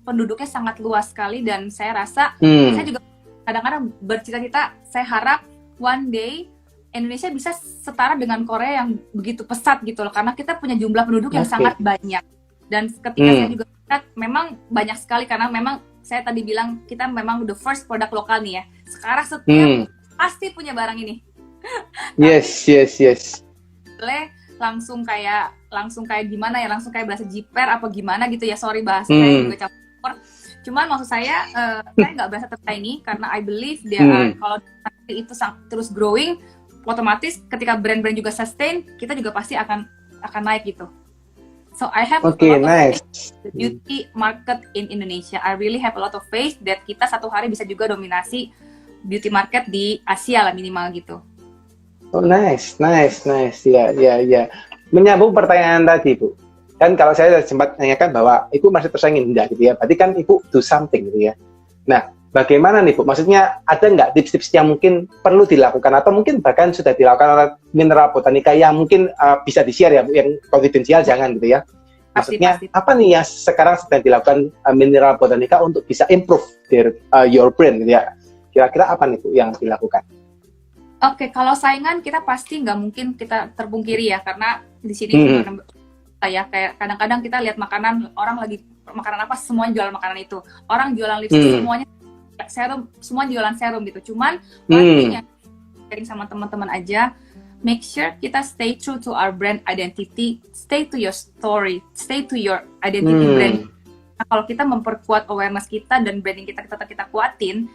penduduknya sangat luas sekali, dan saya rasa saya juga kadang-kadang bercita-cita, saya harap one day Indonesia bisa setara dengan Korea yang begitu pesat gitu loh, karena kita punya jumlah penduduk yang sangat banyak. Dan ketika saya juga lihat, memang banyak sekali, karena memang saya tadi bilang kita memang the first produk lokal nih ya. Sekarang setiap pasti punya barang ini. Yes. Boleh langsung kayak gimana ya, langsung kayak bahasa jiper apa gimana gitu ya, sorry bahasa saya juga campur. Cuman maksud saya nggak berasa tersaingi, karena I believe kalau itu terus growing, otomatis ketika brand-brand juga sustain, kita juga pasti akan naik gitu. So I have a lot of faith in the beauty market in Indonesia. I really have a lot of faith that kita satu hari bisa juga dominasi beauty market di Asia lah minimal gitu. Oh, nice. Ya. Menyambung pertanyaan tadi, Bu. Kan kalau saya sempat tanyakan bahwa Ibu masih tersaingin, enggak gitu ya. Berarti kan Ibu do something gitu ya. Nah, bagaimana nih, Bu? Maksudnya ada nggak tips-tips yang mungkin perlu dilakukan, atau mungkin bahkan sudah dilakukan oleh Mineral Botanica yang mungkin bisa di-share ya, Bu, yang konfidensial jangan gitu ya. Maksudnya pasti. Apa nih yang sekarang sedang dilakukan Mineral Botanica untuk bisa improve your brand gitu ya? Kira-kira apa nih, Bu, yang dilakukan? Oke, kalau saingan kita pasti nggak mungkin kita terpungkiri ya, karena di sini ya kayak kadang-kadang kita lihat makanan, orang lagi makanan apa, semuanya jualan makanan itu. Orang jualan lipstick semuanya serum, semua jualan serum gitu. Cuman yang sharing sama teman-teman aja, make sure kita stay true to our brand identity, stay to your story, stay to your identity brand. Nah, kalau kita memperkuat awareness kita dan branding kita kuatin,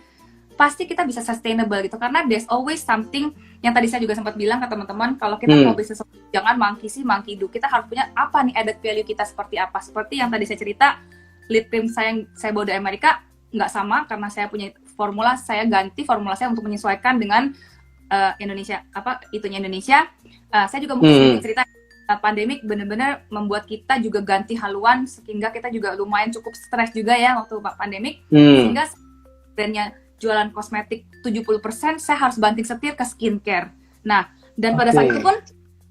pasti kita bisa sustainable gitu, karena there's always something yang tadi saya juga sempat bilang ke teman-teman, kalau kita mau bisnis jangan monkey do, kita harus punya apa nih added value kita seperti apa. Seperti yang tadi saya cerita, lip cream yang saya bawa dari Amerika nggak sama, karena saya punya formula, saya ganti formula saya untuk menyesuaikan dengan Indonesia, Indonesia. Saya juga mungkin cerita pandemik benar-benar membuat kita juga ganti haluan, sehingga kita juga lumayan cukup stres juga ya waktu pandemik, sehingga brandnya jualan kosmetik 70%, saya harus banting setir ke skincare. Nah, dan pada saat itu pun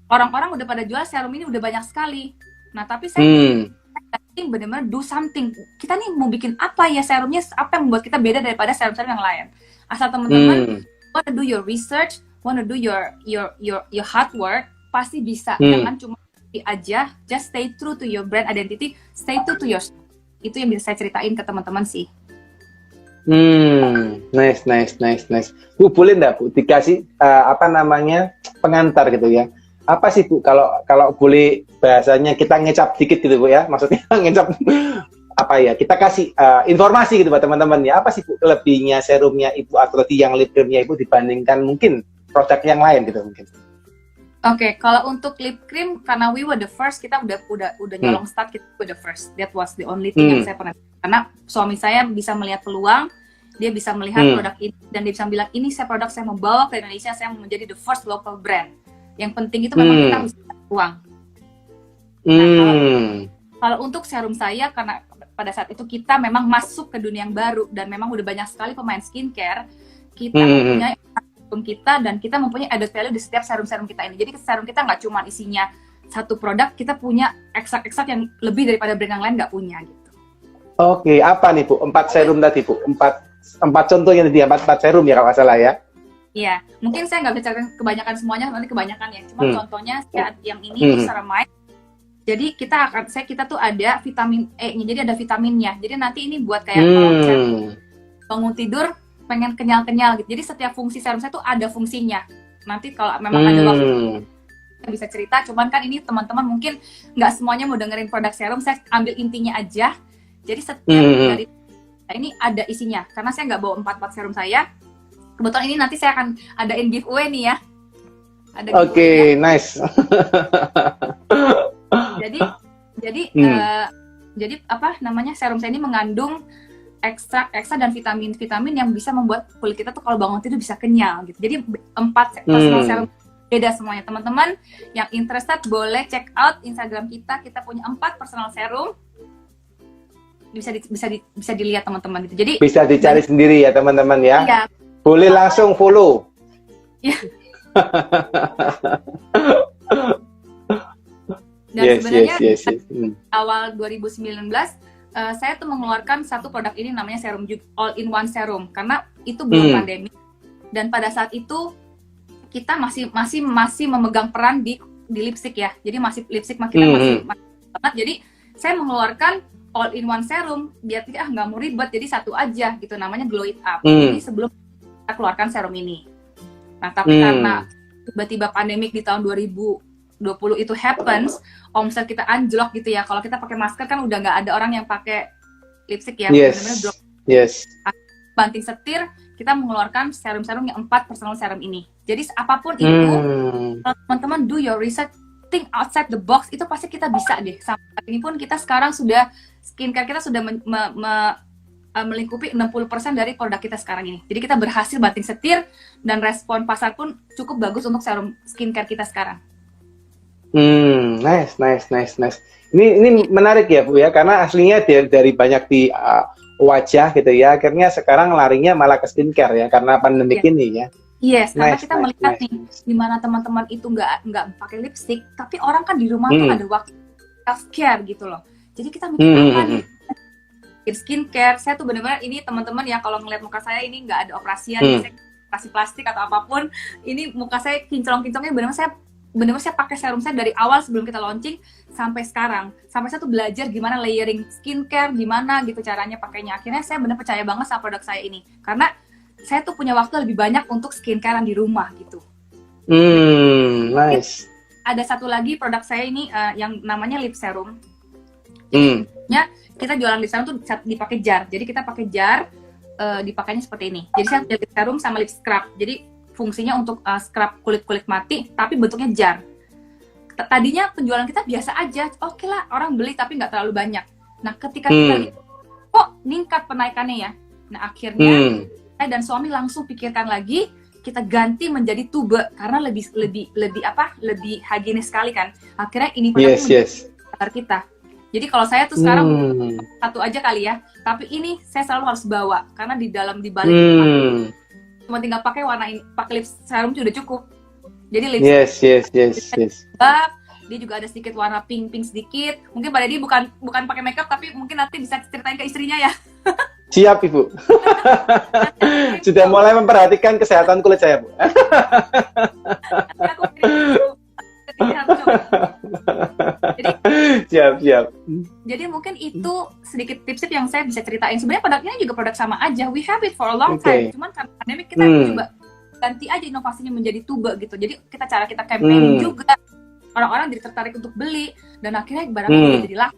orang-orang udah pada jual serum ini udah banyak sekali. Nah, tapi saya benar-benar do something. Kita nih mau bikin apa ya serumnya, apa yang membuat kita beda daripada serum-serum yang lain. Asal teman-teman wanna do your research, wanna do your hard work, pasti bisa. Jangan cuma aja, just stay true to your brand identity, stay true to your. Itu yang bisa saya ceritain ke teman-teman sih. Nice. Bu, boleh nggak, Bu, dikasih pengantar gitu ya? Apa sih, Bu, kalau boleh bahasanya kita ngecap dikit gitu, Bu ya? Maksudnya ngecap apa ya? Kita kasih informasi gitu buat teman-teman ya. Apa sih, Bu, lebihnya serumnya Ibu atau yang lip creamnya Ibu dibandingkan mungkin produk yang lain gitu mungkin? Oke, kalau untuk lip cream, karena we were the first, kita udah nyolong start, kita were the first. That was the only thing yang saya pernah. Karena suami saya bisa melihat peluang, dia bisa melihat produk ini, dan dia bisa bilang, ini produk saya mau bawa ke Indonesia, saya mau menjadi the first local brand. Yang penting itu memang kita bisa uang. Nah, kalau untuk serum saya, karena pada saat itu kita memang masuk ke dunia yang baru, dan memang udah banyak sekali pemain skincare, kita mempunyai serum kita, dan kita mempunyai added value di setiap serum-serum kita ini. Jadi serum kita nggak cuma isinya satu produk, kita punya ekstrak-ekstrak yang lebih daripada brand yang lain nggak punya gitu. Oke, apa nih, Bu? 4 serum tadi, Bu. 4 contohnya tadi, 4 serum ya kalau nggak salah ya? Iya, mungkin saya nggak bisa ceritain kebanyakan semuanya, nanti kebanyakan ya. Cuma contohnya yang ini itu ceramide. Jadi kita tuh ada vitamin E-nya, jadi ada vitaminnya. Jadi nanti ini buat kayak kalau bangun tidur pengen kenyal-kenyal gitu. Jadi setiap fungsi serum saya tuh ada fungsinya. Nanti kalau memang ada waktu bisa cerita. Cuman kan ini teman-teman mungkin nggak semuanya mau dengerin produk serum. Saya ambil intinya aja. Jadi setiap dari ini ada isinya. Karena saya nggak bawa 4 serum saya. Kebetulan ini nanti saya akan adain giveaway nih ya. Oke, nice. Jadi apa namanya, serum saya ini mengandung ekstrak dan vitamin yang bisa membuat kulit kita tuh kalau bangun tidur bisa kenyal gitu. Jadi 4 personal serum beda semuanya. Teman-teman yang interested boleh check out Instagram kita punya 4 personal serum. Bisa dilihat teman-teman gitu. Jadi bisa dicari sendiri ya teman-teman ya. Iya. Boleh langsung follow. Iya. Dan sebenarnya yes. awal 2019 saya tuh mengeluarkan satu produk ini namanya serum all-in-one serum karena itu belum pandemi dan pada saat itu kita masih memegang peran di lipstick ya. Jadi lipstick kita masih banget. Jadi saya mengeluarkan all-in-one serum biar tidak nggak mau ribet. Jadi satu aja gitu namanya Glow It Up. Jadi sebelum kita keluarkan serum ini. Nah, tapi karena tiba-tiba pandemik di tahun 2020 itu happens, omset kita anjlok gitu ya. Kalau kita pakai masker kan udah nggak ada orang yang pakai lipstick ya. Yes. Banting setir, kita mengeluarkan serum-serum yang 4 personal serum ini. Jadi apapun itu, teman-teman do your research, think outside the box, itu pasti kita bisa deh. Sampai ini pun kita sekarang sudah, skincare kita sudah melingkupi 60% dari produk kita sekarang ini. Jadi kita berhasil banting setir, dan respon pasar pun cukup bagus untuk serum skincare kita sekarang. Nice. Ini menarik ya Bu ya, karena aslinya dari banyak di wajah gitu ya, akhirnya sekarang larinya malah ke skincare ya, karena pandemik ini ya. Yes, karena kita melihat nih, gimana teman-teman itu nggak pakai lipstick, tapi orang kan di rumah tuh ada waktu self care gitu loh. Jadi kita mikir apa nih? Skincare, saya tuh benar-benar ini teman-teman ya, kalau ngeliat muka saya ini nggak ada operasian, operasi plastik atau apapun, ini muka saya kinclong-kinclongnya benar-benar saya pakai serum saya dari awal sebelum kita launching sampai sekarang. Sampai saya tuh belajar gimana layering skincare, gimana gitu caranya pakainya. Akhirnya saya benar percaya banget sama produk saya ini. Karena saya tuh punya waktu lebih banyak untuk skincarean di rumah gitu. Nice. Ada satu lagi produk saya ini yang namanya lip serum. Jadi kita jualan lip serum tuh dipakai jar. Jadi kita pakai jar, dipakainya seperti ini. Jadi saya punya lip serum sama lip scrub. Jadi fungsinya untuk scrub kulit-kulit mati, tapi bentuknya jar. Tadinya penjualan kita biasa aja, oke lah orang beli tapi nggak terlalu banyak. Nah ketika kita lihat, kok meningkat penaikannya ya. Nah akhirnya saya dan suami langsung pikirkan lagi, kita ganti menjadi tube karena lebih higienis sekali kan. Akhirnya ini produknya menjadi kita. Jadi kalau saya tuh sekarang satu aja kali ya, tapi ini saya selalu harus bawa karena di balik cuma tinggal pakai warna ini, pakai lip serum udah cukup. Jadi lip dia juga ada sedikit warna pink sedikit. Mungkin Mbak Dedi bukan pakai makeup, tapi mungkin nanti bisa ceritain ke istrinya ya. Siap Ibu. Sudah mulai memperhatikan kesehatan kulit saya Bu. Aku siap. Jadi mungkin itu sedikit tips yang saya bisa ceritain. Sebenarnya produknya juga produk sama aja. We have it for a long time. Cuman karena pandemi kita coba ganti aja inovasinya menjadi tube gitu. Jadi cara kita campaign juga orang-orang jadi tertarik untuk beli dan akhirnya barangnya jadi laku.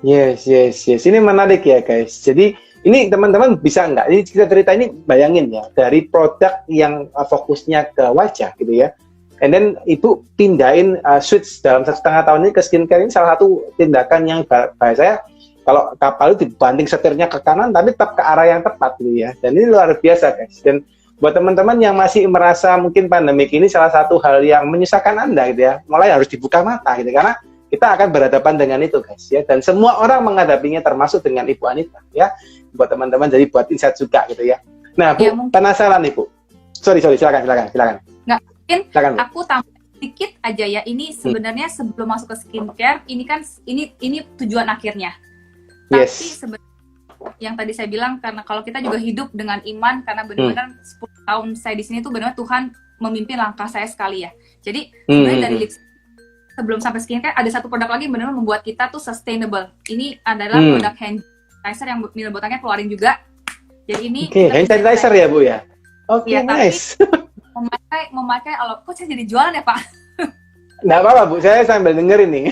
Yes. Ini menarik ya guys. Jadi ini teman-teman bisa nggak? Ini kita cerita ini bayangin ya dari produk yang fokusnya ke wajah gitu ya. And then Ibu pindahin switch dalam 1,5 tahun ini ke skincare, ini salah satu tindakan yang bahasa saya kalau kapal itu dibanting setirnya ke kanan tapi tetap ke arah yang tepat gitu ya. Dan ini luar biasa guys. Dan buat teman-teman yang masih merasa mungkin pandemik ini salah satu hal yang menyusahkan Anda gitu ya, mulai harus dibuka mata gitu karena kita akan berhadapan dengan itu guys ya. Dan semua orang menghadapinya termasuk dengan Ibu Anita ya. Buat teman-teman jadi buat insight juga gitu ya. Nah Bu, penasaran Ibu. Sorry silakan. Nggak. Mungkin aku tambah sedikit aja ya, ini sebenarnya sebelum masuk ke skincare, ini kan ini tujuan akhirnya. Tapi sebenarnya yang tadi saya bilang, karena kalau kita juga hidup dengan iman, karena benar-benar 10 tahun saya di sini tuh benar-benar Tuhan memimpin langkah saya sekali ya. Jadi sebenarnya dari lipstick sebelum sampai skincare ada satu produk lagi benar-benar membuat kita tuh sustainable. Ini adalah produk hand sanitizer yang Mila Botanics keluarin juga. Jadi ini hand sanitizer ya Bu ya. Oke, nice. Memakai kok saya jadi jualan ya Pak? Nggak apa-apa Bu, saya sambil dengerin nih.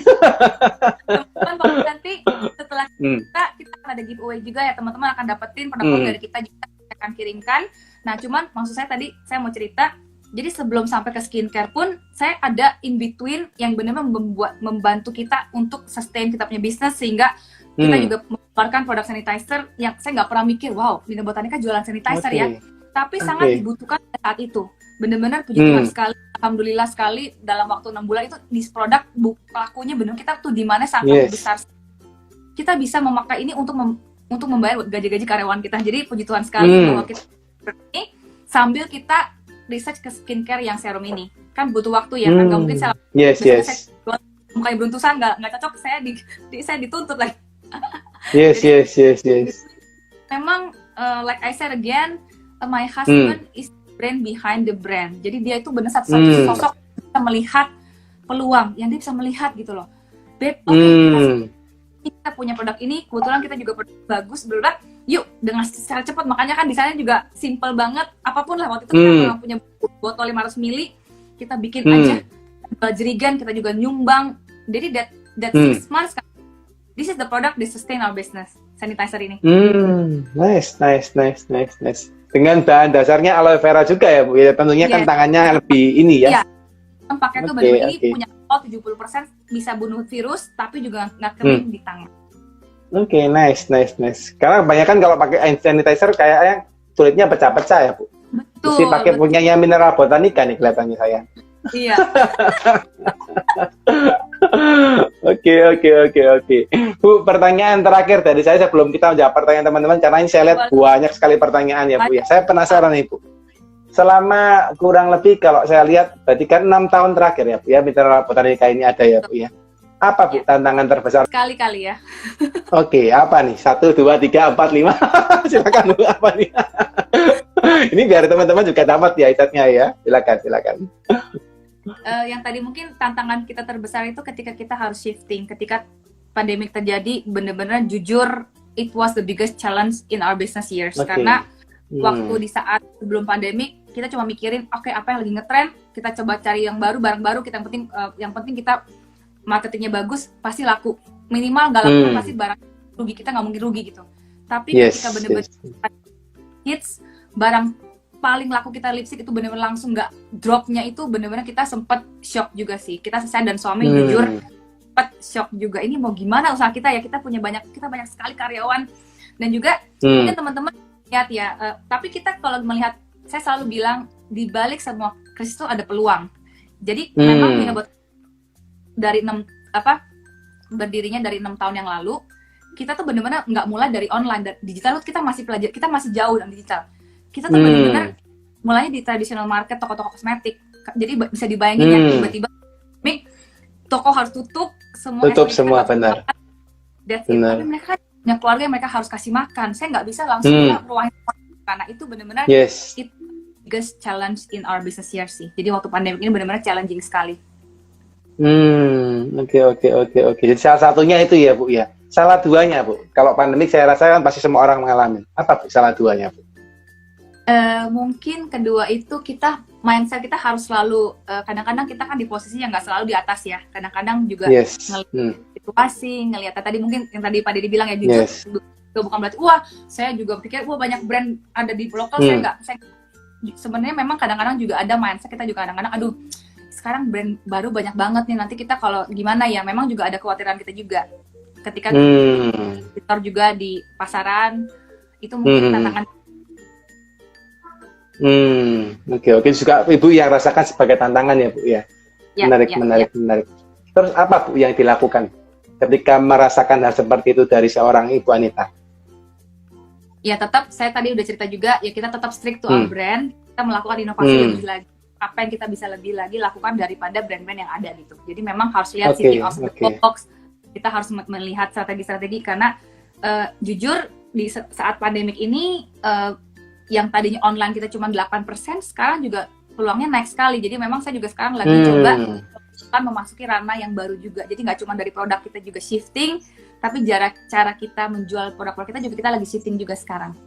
Teman-teman nanti setelah kita akan ada giveaway juga ya, teman-teman akan dapetin produk dari kita juga akan kirimkan. Nah cuman maksud saya tadi saya mau cerita, jadi sebelum sampai ke skincare pun saya ada in between yang benar-benar membantu kita untuk sustain kita punya bisnis, sehingga kita juga mengeluarkan produk sanitizer yang saya nggak pernah mikir, wow Mila Botanica jualan sanitizer ya, tapi sangat dibutuhkan saat itu. Benar-benar puji Tuhan sekali, alhamdulillah sekali dalam waktu 6 bulan itu di produk lakunya benar kita tuh di mana sangat besar. Kita bisa memakai ini untuk membayar gaji-gaji karyawan kita. Jadi puji Tuhan sekali bahwa kita ini sambil kita research ke skincare yang serum ini. kan butuh waktu ya, kan nggak mungkin saya Yes, yes. saya mukanya beruntusan, nggak cocok, saya saya dituntut lagi. Yes, Jadi, yes, yes, yes. memang like I said again, my husband is the brand behind the brand. Jadi dia itu benar satu-satunya sosok yang bisa melihat peluang, yang dia bisa melihat gitu loh. Babe, kita punya produk ini, kebetulan kita juga produk bagus, berulang, yuk dengan secara cepat. Makanya kan desainnya juga simple banget, apapun lah. Waktu itu kita punya botol 500 ml, kita bikin aja jerigen, kita juga nyumbang. Jadi that 6 months, this is the product that sustain our business, sanitizer ini. Nice. Dengan bahan dasarnya aloe vera juga ya, Bu. Ya, tentunya kan tangannya lebih ini ya. Iya. Pakai tuh benar-benar ini punya alkohol 70%, bisa bunuh virus, tapi juga nggak kering di tangan. Oke, nice. Karena kebanyakan kalau pakai hand sanitizer kayaknya kulitnya pecah-pecah ya, Bu. Betul. Mesti pakai punyanya Mineral Botanica nih kelihatannya saya. Iya. Oke. Bu, pertanyaan terakhir dari saya sebelum kita menjawab pertanyaan teman-teman, karena ini saya lihat banyak sekali pertanyaan ya, Bu ya. Saya penasaran nih, Bu. Selama kurang lebih kalau saya lihat berarti kan 6 tahun terakhir ya, Bu ya, Mineral Botanica ini ada ya, Bu ya. Apa, Bu, tantangan terbesar? Kali-kali ya. Oke, apa nih? 1, 2, 3, 4, 5. Silakan, Bu, apa nih? Ini biar teman-teman juga dapat ya insight-nya ya. Silakan. Yang tadi mungkin tantangan kita terbesar itu ketika kita harus shifting, ketika pandemik terjadi, benar-benar jujur, it was the biggest challenge in our business years. Karena waktu di saat sebelum pandemik, kita cuma mikirin, oke, apa yang lagi ngetrend, kita coba cari yang baru, barang baru, yang penting kita marketingnya bagus, pasti laku. Minimal nggak laku, pasti barang rugi, kita nggak mungkin rugi gitu. Tapi ketika benar-benar hits, barang paling laku kita lipstick itu benar-benar langsung nggak, dropnya itu benar-benar kita sempat shock juga sih. Saya dan suami jujur sempat shock juga. Ini mau gimana usaha kita ya? Kita banyak sekali karyawan, dan juga mungkin teman-teman lihat ya. Tapi kita kalau melihat, saya selalu bilang di balik semua krisis itu ada peluang. Jadi memang dari berdirinya dari 6 tahun yang lalu, kita tuh benar-benar nggak mulai dari online, digital kita masih belajar, kita masih jauh dari digital. Kita tuh benar-benar mulainya di traditional market, toko-toko kosmetik. Jadi bisa dibayangin ya, tiba-tiba toko harus tutup semua benar. Tapi mereka punya keluarga yang mereka harus kasih makan. Saya nggak bisa langsung ruangin, karena itu benar-benar itu biggest challenge in our business year sih. Jadi waktu pandemi ini benar-benar challenging sekali. Oke. Jadi salah satunya itu ya, Bu ya. Salah duanya, Bu. Kalau pandemik saya rasa kan pasti semua orang mengalami. Apa, Bu, salah duanya, Bu? Mungkin kedua itu mindset kita harus selalu, kadang-kadang kita kan di posisi yang nggak selalu di atas ya. Kadang-kadang juga ngelihat situasi, ngelihat tadi mungkin yang tadi Pak Deddy bilang ya, jujur bukan berarti saya juga pikir banyak brand ada di lokal, saya sebenarnya memang kadang-kadang juga ada mindset kita juga kadang-kadang sekarang brand baru banyak banget nih, nanti kita kalau gimana ya, memang juga ada kekhawatiran kita juga ketika kita juga di pasaran itu mungkin tantangan. Oke. Juga Ibu yang rasakan sebagai tantangan ya, Bu ya. Menarik. Terus apa, Bu, yang dilakukan ketika merasakan hal seperti itu dari seorang Ibu Anita? Ya tetap, saya tadi udah cerita juga, ya kita tetap strict to our brand, kita melakukan inovasi lebih lagi. Apa yang kita bisa lebih lagi lakukan daripada brand-brand yang ada gitu. Jadi memang harus lihat city of the box, kita harus melihat strategi-strategi, karena jujur di saat pandemik ini, yang tadinya online kita cuma 8%, sekarang juga peluangnya naik sekali. Jadi memang saya juga sekarang lagi coba memasuki ranah yang baru juga. Jadi nggak cuma dari produk kita juga shifting, tapi cara kita menjual produk-produk kita juga kita lagi shifting juga sekarang.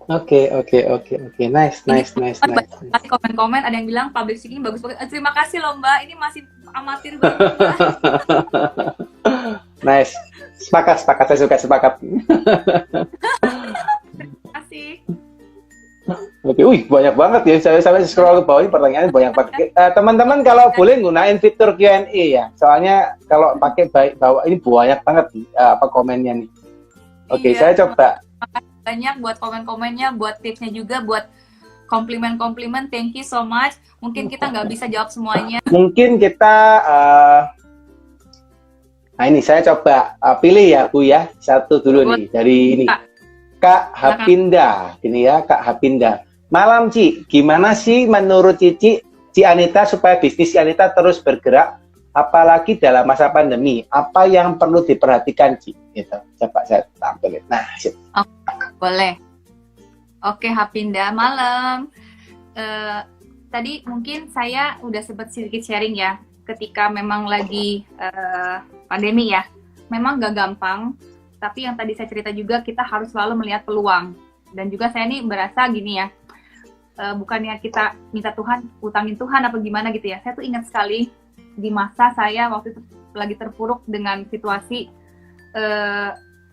Oke. Nice. Komen-komen ada yang bilang public speaking bagus. Terima kasih loh Mbak, ini masih amatir banget. Nice. Sepakat, saya suka sepakat. Terima kasih. Oke, banyak banget ya. Saya sampai scroll ke bawah ini pertanyaannya banyak banget. Teman-teman kalau boleh gunain fitur Q&A ya. Soalnya kalau pakai bawah ini banyak banget komennya nih. Oke, saya coba. Banyak buat komen-komennya, buat tipsnya juga, buat komplimen. Thank you so much. Mungkin kita nggak bisa jawab semuanya. Mungkin kita nah ini saya coba pilih ya, Bu ya. Satu dulu nih dari ini. Kak Hapinda, ini ya Kak Hapinda. Malam Ci, gimana sih menurut Cici Ci Anita supaya bisnis Ci Anita terus bergerak, apalagi dalam masa pandemi, apa yang perlu diperhatikan, Ci? Gitu. Coba saya tampilin. Nah, boleh. Oke, Hapinda, malam. Tadi mungkin saya udah sempat sedikit sharing ya, ketika memang lagi pandemi ya, memang gak gampang, tapi yang tadi saya cerita juga kita harus selalu melihat peluang. Dan juga saya nih berasa gini ya, bukannya kita minta Tuhan, utangin Tuhan apa gimana gitu ya. Saya tuh ingat sekali di masa saya waktu itu lagi terpuruk dengan situasi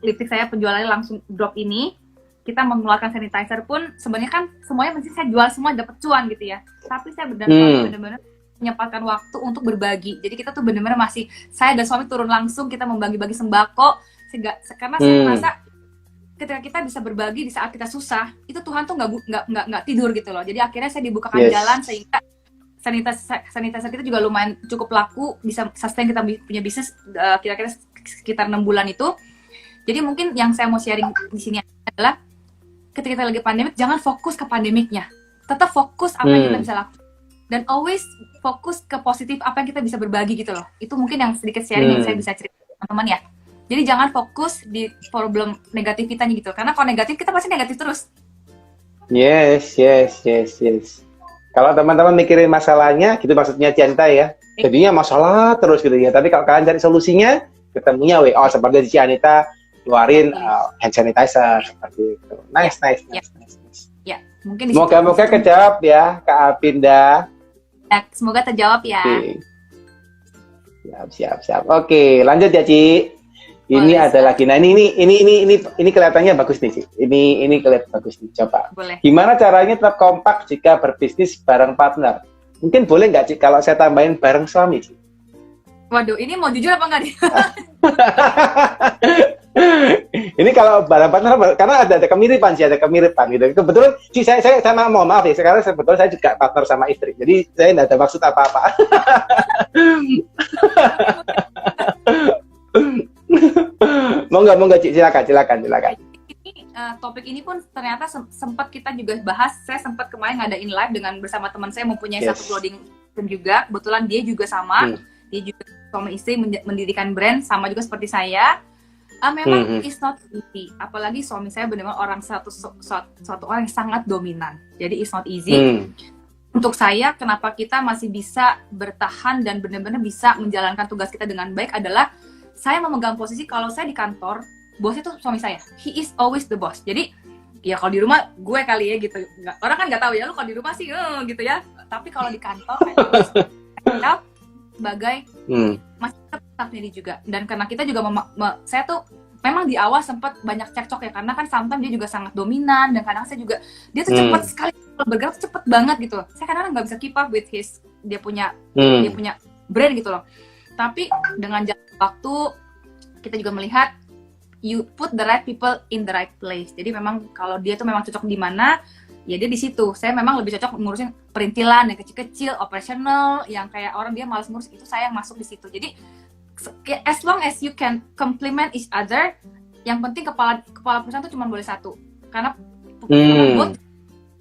lipstick saya penjualannya langsung drop ini. Kita mengeluarkan sanitizer pun sebenarnya kan semuanya mesti saya jual semua dapat cuan gitu ya. Tapi saya benar-benar menyempatkan waktu untuk berbagi. Jadi kita tuh benar-benar masih, saya dan suami turun langsung, kita membagi-bagi sembako. Karena saya merasa ketika kita bisa berbagi di saat kita susah, itu Tuhan tuh nggak tidur gitu loh. Jadi akhirnya saya dibukakan jalan sehingga sanitizer kita juga lumayan cukup laku, bisa sustain kita punya bisnis kira-kira sekitar 6 bulan itu. Jadi mungkin yang saya mau sharing di sini adalah ketika kita lagi pandemik, jangan fokus ke pandemiknya. Tetap fokus apa yang kita bisa lakukan. Dan always fokus ke positif apa yang kita bisa berbagi gitu loh. Itu mungkin yang sedikit sharing yang saya bisa cerita teman-teman ya. Jadi jangan fokus di problem negatif kita gitu. Karena kalau negatif, kita pasti negatif terus. Yes. Kalau teman-teman mikirin masalahnya, gitu maksudnya Cianta ya. Jadinya masalah terus gitu ya. Tapi kalau kalian cari solusinya, ketemunya seperti di Cianita, keluarin hand sanitizer seperti itu. Nice. Ya, mungkin moga-moga kejawab ya, Kak Apinda. Ya, semoga terjawab ya. Okay. Siap. Oke, lanjut ya, Ci. Ini ada lagi. Nah, ini kelihatannya bagus nih, Ci. Ini kelihatan bagus nih. Coba. Boleh. Gimana caranya tetap kompak jika berbisnis bareng partner? Mungkin boleh nggak, Ci, kalau saya tambahin bareng suami, Ci? Waduh, ini mau jujur apa nggak nih? Ini kalau barang partner, karena ada kemiripan gitu. Kebetulan, Ci, saya mohon maaf ya, sekarang sebetulnya saya juga partner sama istri. Jadi saya tidak ada maksud apa-apa. Monggo, Ci, silakan. Ini topik ini pun ternyata sempat kita juga bahas. Saya sempat kemarin ngadain live bersama teman saya, mempunyai satu clothing juga. Kebetulan dia juga sama. Dia juga suami istri mendirikan brand sama juga seperti saya. Memang it's not easy, apalagi suami saya benar-benar orang suatu orang yang sangat dominan. Jadi it's not easy. Untuk saya, kenapa kita masih bisa bertahan dan benar-benar bisa menjalankan tugas kita dengan baik adalah saya memegang posisi kalau saya di kantor, bosnya itu suami saya. He is always the boss. Jadi ya kalau di rumah gue kali ya gitu. Orang kan nggak tahu ya, lu kalau di rumah sih gitu ya. Tapi kalau di kantor saya sebagai masih tetap diri juga. Dan karena kita juga saya tuh memang di awal sempat banyak cekcok ya, karena kan sometimes dia juga sangat dominan dan kadang saya juga dia tuh cepat sekali bergerak, cepet banget gitu loh. Saya kadang nggak bisa keep up with dia punya brand gitu loh. Tapi dengan jalan waktu kita juga melihat you put the right people in the right place. Jadi memang kalau dia tuh memang cocok di mana, ya dia di situ. Saya memang lebih cocok ngurusin perintilan yang kecil-kecil, operational, yang kayak orang dia malas ngurus, itu saya yang masuk di situ. Jadi as long as you can complement each other, yang penting kepala perusahaan tuh cuma boleh satu. Karena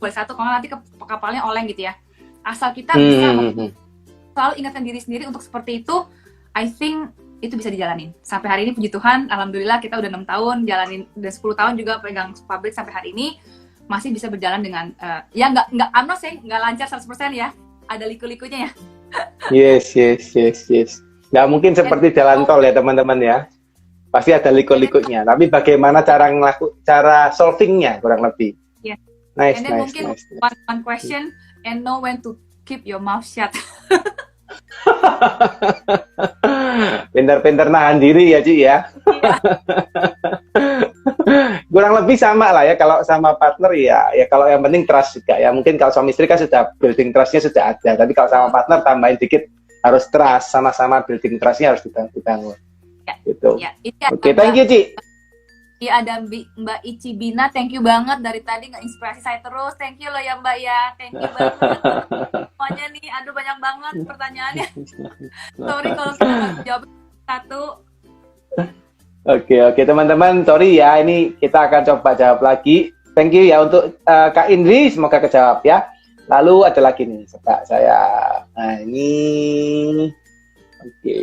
boleh satu, kalau nanti kapalnya oleng gitu ya. Asal kita bisa selalu ingatkan diri sendiri untuk seperti itu, I think itu bisa dijalanin. Sampai hari ini puji Tuhan, alhamdulillah kita udah 6 tahun jalanin, dan 10 tahun juga pegang pabrik sampai hari ini masih bisa berjalan dengan ya nggak I'm not saying nggak lancar 100% ya, ada liku-likunya ya. Yes. Nggak mungkin seperti jalan tol ya teman-teman ya, pasti ada liku-likunya. Tapi bagaimana cara solvingnya kurang lebih. Yeah. Nice. Mungkin one question, and know when to keep your mouth shut. Pinter-pinter nahan diri ya, Ci ya. Kurang lebih sama lah ya, kalau sama partner ya kalau yang penting trust juga ya. Mungkin kalau suami istri kan sudah building trust-nya sudah ada, tapi kalau sama partner tambahin dikit, harus trust, sama-sama building trust-nya harus dibangun. Ya, gitu. Ya, Oke, thank you, Ci. Iya, ada Mbak Ici Bina, thank you banget dari tadi nge-inspirasi saya terus. Thank you loh ya Mbak ya, thank you banget. Semuanya nih, aduh banyak banget pertanyaannya. Sorry kalau kita nggak jawab satu. Oke, teman-teman, sorry ya, ini kita akan coba jawab lagi. Thank you ya untuk Kak Indri, semoga kejawab ya. Lalu ada lagi nih, coba saya. Nah ini, oke.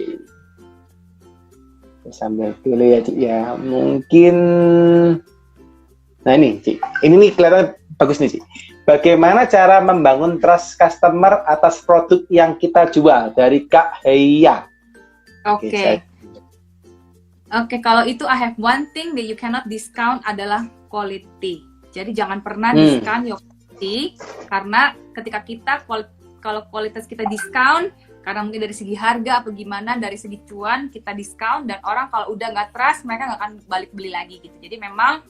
Sambil dulu ya Cik ya. Mungkin, nah ini Cik, ini nih kelihatan bagus nih Cik. Bagaimana cara membangun trust customer atas produk yang kita jual, dari Kak Heya? Oke. Oke, kalau itu I have one thing that you cannot discount adalah quality. Jadi jangan pernah discount your quality, karena ketika kita kalau kualitas kita discount, karena mungkin dari segi harga atau gimana, dari segi cuan kita discount, dan orang kalau udah nggak trust, mereka nggak akan balik beli lagi gitu. Jadi memang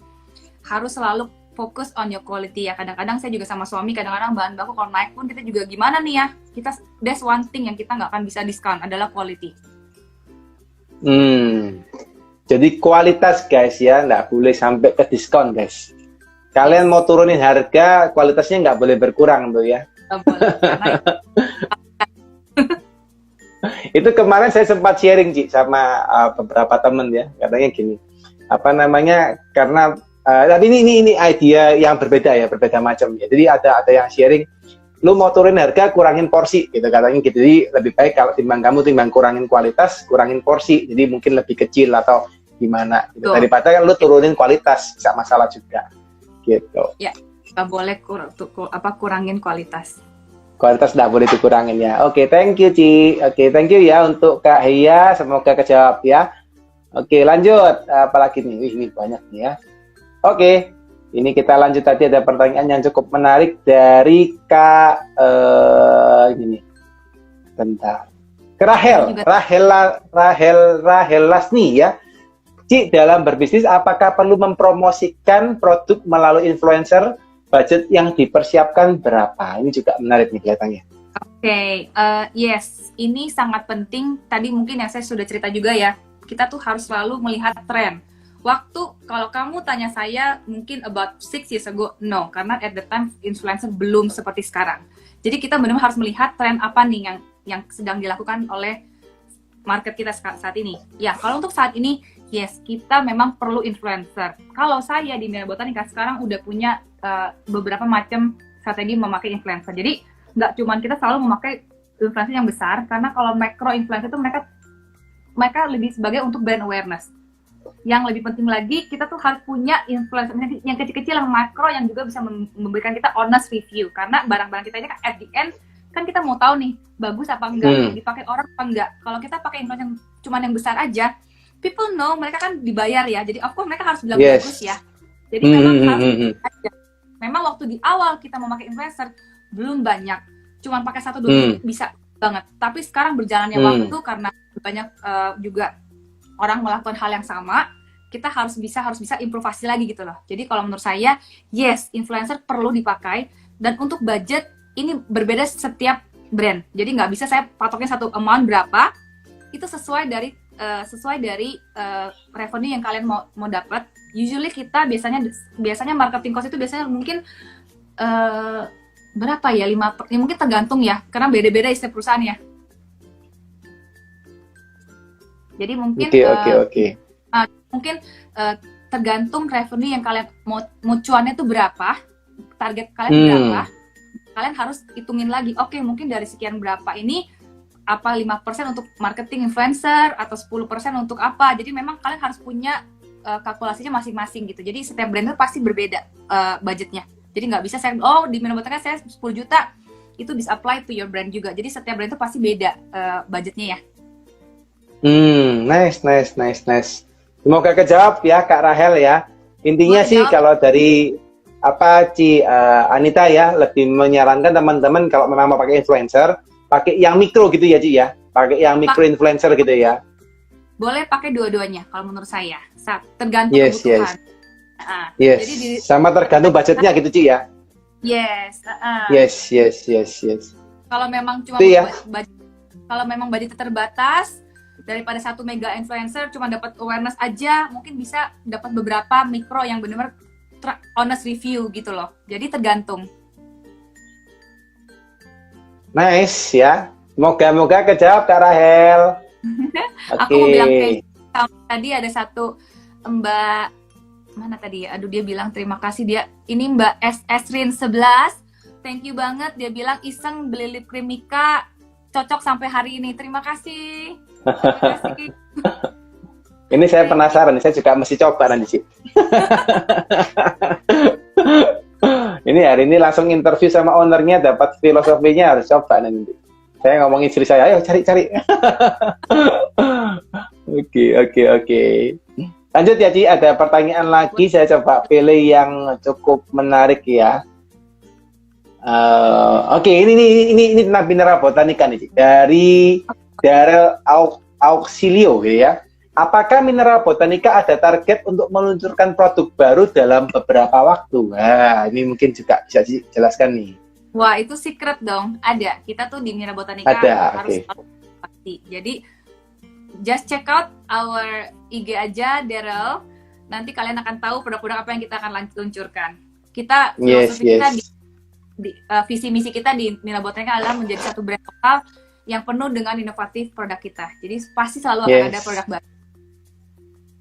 harus selalu fokus on your quality ya. Kadang-kadang saya juga sama suami, kadang-kadang bahan baku kalau naik pun kita juga gimana nih ya, that's one thing yang kita nggak akan bisa discount adalah quality. Jadi kualitas guys ya, nggak boleh sampai ke diskon guys. Kalian mau turunin harga, kualitasnya nggak boleh berkurang tuh ya. Nggak boleh, karena itu kemarin saya sempat sharing Ci sama beberapa temen ya, katanya gini, apa namanya, karena tapi ini idea yang berbeda ya, berbeda macam ya. Jadi ada yang sharing, lu mau turunin harga, kurangin porsi gitu katanya gitu. Jadi lebih baik kalau timbang kurangin kualitas, kurangin porsi, jadi mungkin lebih kecil atau gimana gitu. Daripada kan lu turunin kualitas, bisa masalah juga gitu ya. Nggak boleh kurangin kualitas. Kualitas nggak boleh dikurangin ya. Oke, thank you Ci. Oke, thank you ya untuk Kak Heya, semoga kejawab ya. Oke, lanjut. Apalagi nih? Wih, ini banyak nih ya. Oke, ini kita lanjut. Tadi ada pertanyaan yang cukup menarik dari Kak gini. Bentar. Rahel Lasni ya. Ci, dalam berbisnis apakah perlu mempromosikan produk melalui influencer? Budget yang dipersiapkan berapa? Ini juga menarik nih kelihatannya. Oke, yes, ini sangat penting. Tadi mungkin yang saya sudah cerita juga ya, kita tuh harus selalu melihat tren. Kalau kamu tanya saya, mungkin about 6 years ago, no, karena at the time influencer belum seperti sekarang. Jadi kita benar-benar harus melihat tren apa nih yang sedang dilakukan oleh market kita saat ini. Ya, kalau untuk saat ini, yes, kita memang perlu influencer. Kalau saya di Mira Botanica sekarang udah punya beberapa macam strategi memakai influencer. Jadi nggak cuma kita selalu memakai influencer yang besar, karena kalau micro influencer itu mereka lebih sebagai untuk brand awareness. Yang lebih penting lagi, kita tuh harus punya influencer yang kecil-kecil, yang makro, yang juga bisa memberikan kita honest review. Karena barang-barang kita ini kan at the end kan kita mau tahu nih bagus apa enggak, dipakai orang apa enggak. Kalau kita pakai influencer yang cuma yang besar aja, people know, mereka kan dibayar ya. Jadi of course mereka harus bilang bagus ya. Jadi memang harus aja. Memang waktu di awal kita memakai influencer belum banyak, cuma pakai 1-2 bisa banget. Tapi sekarang berjalannya waktu, karena banyak juga orang melakukan hal yang sama, kita harus bisa improvisasi lagi gitu loh. Jadi kalau menurut saya, yes, influencer perlu dipakai, dan untuk budget ini berbeda setiap brand. Jadi nggak bisa saya patoknya satu amount berapa, itu sesuai dari revenue yang kalian mau dapat. Usually kita biasanya marketing cost itu biasanya mungkin berapa ya, mungkin tergantung ya, karena beda-beda setiap perusahaan ya. Jadi mungkin mungkin tergantung revenue yang kalian mau cuannya itu berapa, target kalian berapa, kalian harus hitungin lagi. Oke, mungkin dari sekian berapa ini, apa 5% untuk marketing influencer atau 10% untuk apa. Jadi memang kalian harus punya kalkulasinya masing-masing gitu. Jadi setiap brand itu pasti berbeda budgetnya. Jadi nggak bisa saya, di Mira Botanica saya 10 juta, itu bisa apply to your brand juga. Jadi setiap brand itu pasti beda budgetnya ya. Nice. Semoga kejawab ya Kak Rahel ya. Intinya sih kalau dari Anita ya, lebih menyarankan teman-teman kalau memang mau pakai influencer, pakai yang mikro gitu ya Ci ya. Pakai yang mikro influencer gitu ya. Boleh pakai dua-duanya kalau menurut saya. Tergantung kebutuhan. Yes. Jadi sama tergantung budgetnya gitu Ci ya. Yes. Yes. Kalau memang cuma kalau memang budget terbatas, daripada 1 mega influencer cuma dapat awareness aja, mungkin bisa dapat beberapa mikro yang benar-benar honest review gitu loh. Jadi tergantung. Nice ya. Moga-moga kejawab Kak Rahel. Aku mau bilang kayak tadi ada satu Mbak mana tadi ya? Aduh, dia bilang terima kasih, ini Mbak Esrin 11 thank you banget. Dia bilang iseng beli lip cream Mika, cocok sampai hari ini. Terima kasih. Terima kasih. Ini saya penasaran, saya juga mesti coba nanti sih. Ini hari ini langsung interview sama ownernya, dapat filosofinya, harus coba nanti. Saya ngomong istri saya, ayo cari. Oke. Lanjut ya Ci, ada pertanyaan lagi, saya coba pilih yang cukup menarik ya. Oke, ini tentang mineral botanika nih Ci. Dari Daryl Auxilio ya. Apakah mineral botanika ada target untuk meluncurkan produk baru dalam beberapa waktu? Nah, ini mungkin juga bisa dijelaskan nih. Wah, itu secret dong. Ada. Kita tuh di mineral botanika harus pasti. Jadi, just check out our IG aja, Daryl. Nanti kalian akan tahu produk-produk apa yang kita akan luncurkan. Kita, kita visi misi kita di mineral botanika adalah menjadi satu brand lokal yang penuh dengan inovatif produk kita. Jadi, pasti selalu akan ada produk baru.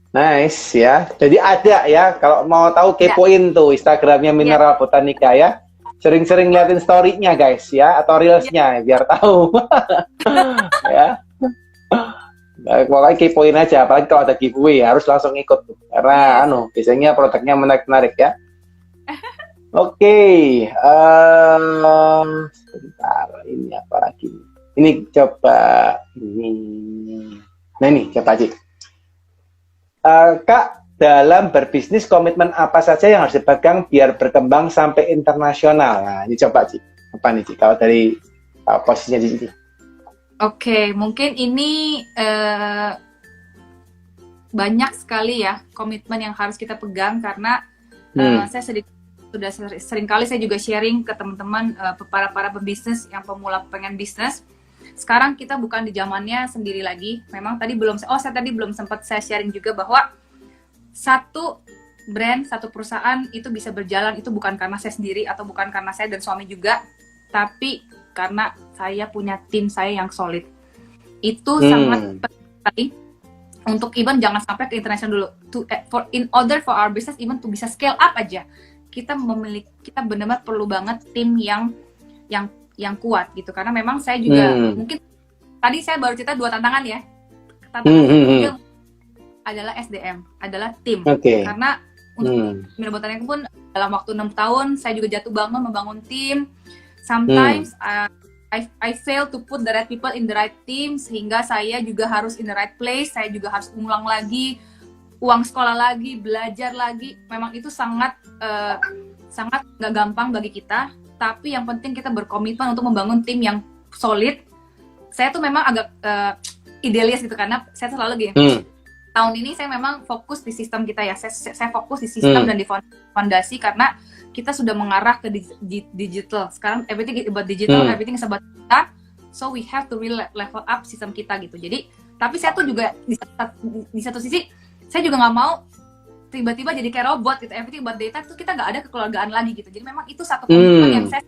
Nice ya. Jadi ada ya, kalau mau tahu kepoin tuh Instagramnya Mineral Botanika ya. Sering-sering liatin story-nya guys ya, atau reels-nya biar tahu. Ya. Nah, pokoknya kepoin aja, apalagi kalau ada giveaway harus langsung ikut tuh. Karena biasanya produknya menarik-menarik ya. Oke, sebentar, ini apa lagi? Ini coba ini. Nah ini coba aja. Kak, dalam berbisnis komitmen apa saja yang harus dipegang biar berkembang sampai internasional? Nah, ini coba Ci. Apa nih Ci? Kalau dari posisinya di sini. Oke, mungkin ini banyak sekali ya komitmen yang harus kita pegang karena saya sudah sering kali saya juga sharing ke teman-teman para pebisnis yang pemula pengen bisnis. Sekarang kita bukan di zamannya sendiri lagi. Memang tadi saya tadi belum sempat saya sharing juga bahwa satu brand, satu perusahaan itu bisa berjalan itu bukan karena saya sendiri atau bukan karena saya dan suami juga, tapi karena saya punya tim saya yang solid. Itu sangat penting sekali untuk even jangan sampai ke internasional dulu. In order for our business even to bisa scale up aja, kita benar-benar perlu banget tim yang kuat gitu, karena memang saya juga mungkin tadi saya baru cerita 2 tantangan ya. Tantangan kedua adalah SDM, adalah tim. Karena untuk mineral botanika pun dalam waktu 6 tahun saya juga jatuh bangun membangun tim. Sometimes I fail to put the right people in the right team, sehingga saya juga harus in the right place, saya juga harus ngulang lagi, uang sekolah lagi, belajar lagi. Memang itu sangat nggak gampang bagi kita. Tapi yang penting kita berkomitmen untuk membangun tim yang solid. Saya tuh memang agak idealis gitu, karena saya selalu gini. Tahun ini saya memang fokus di sistem kita ya. Saya fokus di sistem dan di fondasi, karena kita sudah mengarah ke digital. Sekarang everything is about digital, everything is about kita. So we have to really level up sistem kita gitu. Jadi, tapi saya tuh juga di satu sisi saya juga nggak mau tiba-tiba jadi kayak robot gitu, everything about data tuh kita nggak ada kekeluargaan lagi gitu. Jadi memang itu satu komitmen yang saya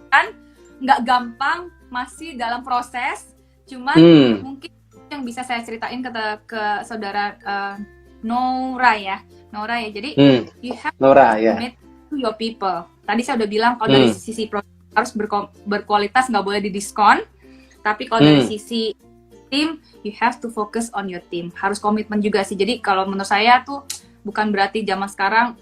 kan nggak gampang, masih dalam proses. Cuman mungkin yang bisa saya ceritain ke saudara Nora ya. Jadi you have to commit to your people. Tadi saya udah bilang kalau dari sisi produk harus berkualitas, nggak boleh didiskon. Tapi kalau dari sisi tim, you have to focus on your team. Harus komitmen juga sih. Jadi kalau menurut saya tuh bukan berarti zaman sekarang,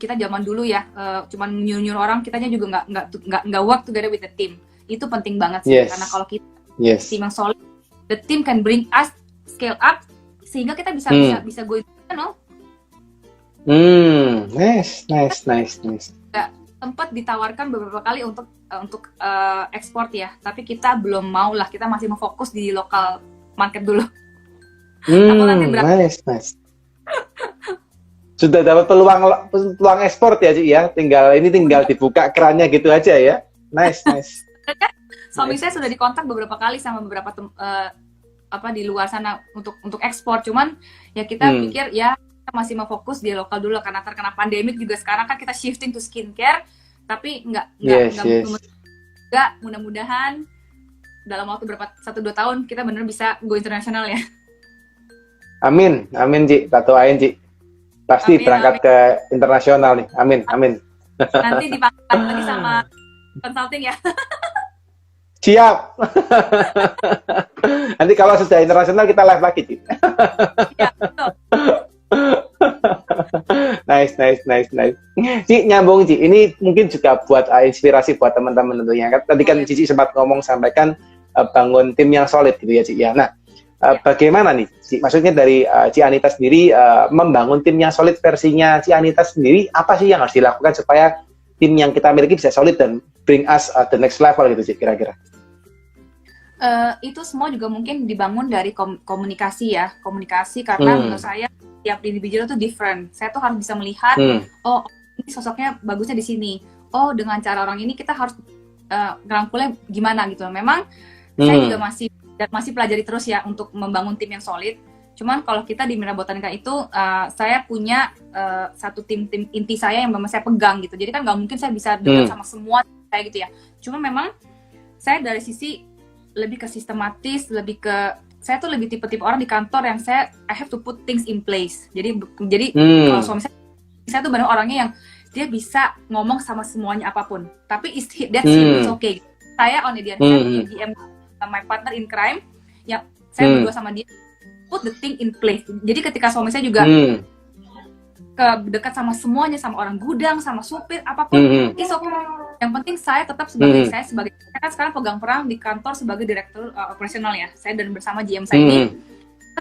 kita zaman dulu ya, cuman nyuruh orang, kitanya juga nggak work together with the team. Itu penting banget sih, karena kalau kita tim yang solid, the team can bring us scale up, sehingga kita bisa go international. Nice. Tempat ditawarkan beberapa kali untuk ekspor ya, tapi kita belum mau lah, kita masih mau fokus di lokal market dulu. Aku nanti nice. Sudah dapat peluang ekspor ya Ci ya, tinggal dibuka kerannya gitu aja ya. Nice. Suami saya sudah dikontak beberapa kali sama beberapa di luar sana untuk ekspor, cuman ya kita pikir ya kita masih mau fokus di lokal dulu karena terkena pandemik juga. Sekarang kan kita shifting to skincare, tapi mudah-mudahan dalam waktu 1-2 tahun kita benar bisa go internasional ya. Amin Ci, tak doain Ci. Pasti berangkat ke internasional nih. Amin. Nanti dipanggil lagi sama consulting ya. Siap. Nanti kalau sudah internasional kita live lagi, Ci. Iya, betul. Nice. Ci, nyambung, Ci. Ini mungkin juga buat inspirasi buat teman-teman tentunya. Tadi kan Cici sempat ngomong sampaikan bangun tim yang solid gitu ya, Ci. Ya. Nah, bagaimana nih, Ci? Maksudnya dari Ci Anita sendiri membangun tim yang solid versinya Ci Anita sendiri, apa sih yang harus dilakukan supaya tim yang kita miliki bisa solid dan bring us the next level gitu, Ci, kira-kira? Itu semua juga mungkin dibangun dari komunikasi ya, komunikasi karena menurut saya tiap individual tuh different. Saya tuh harus bisa melihat, oh ini sosoknya bagusnya di sini. Oh dengan cara orang ini kita harus ngerangkulnya gimana gitu. Memang saya juga masih pelajari terus ya untuk membangun tim yang solid. Cuman kalau kita di Mira Botanica itu saya punya satu tim inti saya yang memang saya pegang gitu. Jadi kan nggak mungkin saya bisa dekat sama semua kayak gitu ya. Cuma memang saya dari sisi lebih ke sistematis, lebih ke saya tuh lebih tipe-tipe orang di kantor yang I have to put things in place. Jadi kalau suami saya tuh benar orangnya yang dia bisa ngomong sama semuanya apapun. Tapi that's it's okay. Saya on the DM my partner in crime, ya saya berdua sama dia put the thing in place. Jadi ketika suami saya juga dekat sama semuanya, sama orang gudang, sama supir, apapun, it's okay. Yang penting saya tetap sebagai saya kan sekarang pegang peran di kantor sebagai direktur operasional ya. Saya dan bersama GM saya ini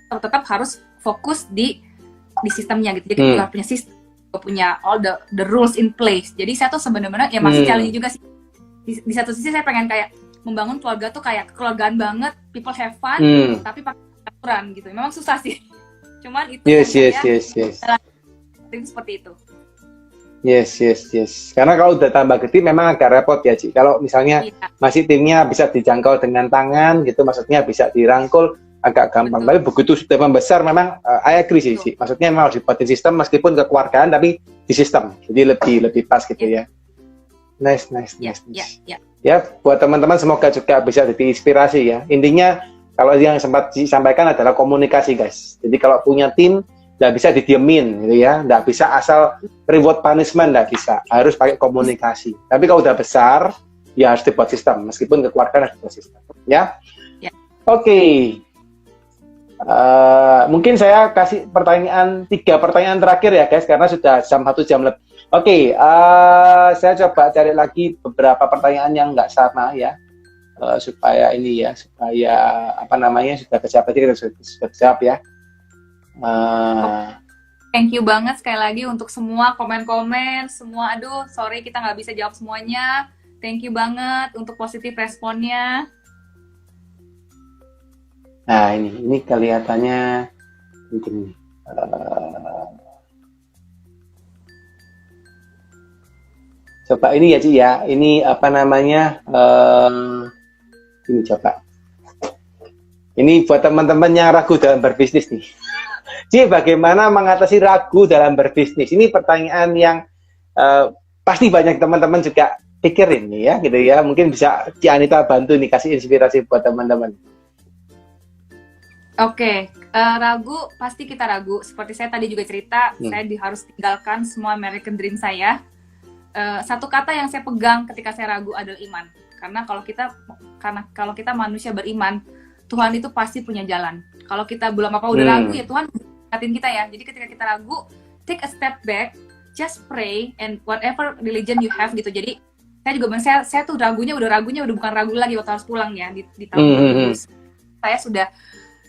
tetap harus fokus di sistemnya gitu. Jadi kita punya sistem, punya all the rules in place. Jadi saya tuh sebenarnya ya masih challenge juga sih. Di satu sisi saya pengen kayak membangun keluarga tuh kayak kekeluargaan banget, people have fun, tapi pakai aturan gitu. Memang susah sih. Cuman itu yes. seperti itu. Yes. Karena kalau udah tambah gede memang agak repot ya, Ci. Kalau misalnya masih timnya bisa dijangkau dengan tangan gitu, maksudnya bisa dirangkul, agak gampang. Tapi begitu sudah membesar memang I agree sih, Ci. Maksudnya memang harus dibuatin sistem meskipun kekeluargaan tapi di sistem. Jadi lebih pas gitu ya. Nice. Ya, buat teman-teman semoga juga bisa jadi inspirasi ya. Intinya kalau yang sempat disampaikan adalah komunikasi, guys. Jadi kalau punya tim nggak bisa didiemin gitu ya, nggak bisa asal reward punishment, nggak bisa, harus pakai komunikasi. Tapi kalau udah besar ya harus dibuat sistem, meskipun kekeluargaan harus dibuat sistem ya. Oke. Mungkin saya kasih 3 pertanyaan terakhir ya guys, karena sudah 1 jam lebih. Oke, saya coba cari lagi beberapa pertanyaan yang nggak sama ya, supaya sudah kejawab tadi, kita sudah jawab ya. Thank you banget sekali lagi untuk semua komen-komen, semua. Aduh, sorry kita nggak bisa jawab semuanya. Thank you banget untuk positif responnya. Nah ini kelihatannya mungkin coba ini ya, Ci ya. Ini ini coba. Ini buat teman-teman yang ragu dalam berbisnis nih. Ci, bagaimana mengatasi ragu dalam berbisnis? Ini pertanyaan yang pasti banyak teman-teman juga pikirin nih ya, gitu ya. Mungkin bisa Ci Anita bantu nih, kasih inspirasi buat teman-teman. Oke, ragu, pasti kita ragu. Seperti saya tadi juga cerita, saya harus tinggalkan semua American Dream saya. Satu kata yang saya pegang ketika saya ragu adalah iman. Karena kalau kita manusia beriman, Tuhan itu pasti punya jalan. Kalau kita belum udah ragu ya Tuhan ingatin kita ya. Jadi ketika kita ragu, take a step back, just pray and whatever religion you have gitu. Jadi saya juga saya tuh ragunya udah bukan ragu lagi waktu harus pulang ya di tahun 2000.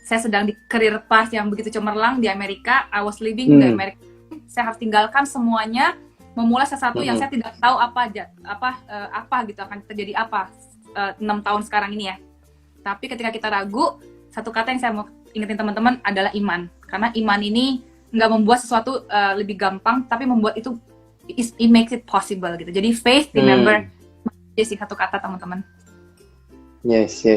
Saya sedang di career path yang begitu cemerlang di Amerika. I was living di Amerika. Saya harus tinggalkan semuanya, memulai sesuatu yang saya tidak tahu apa gitu akan terjadi 6 tahun sekarang ini ya. Tapi ketika kita ragu, satu kata yang saya mau ingetin teman-teman adalah iman. Karena iman ini nggak membuat sesuatu lebih gampang, tapi membuat it makes it possible gitu. Jadi faith, remember, sih satu kata teman-teman. Yes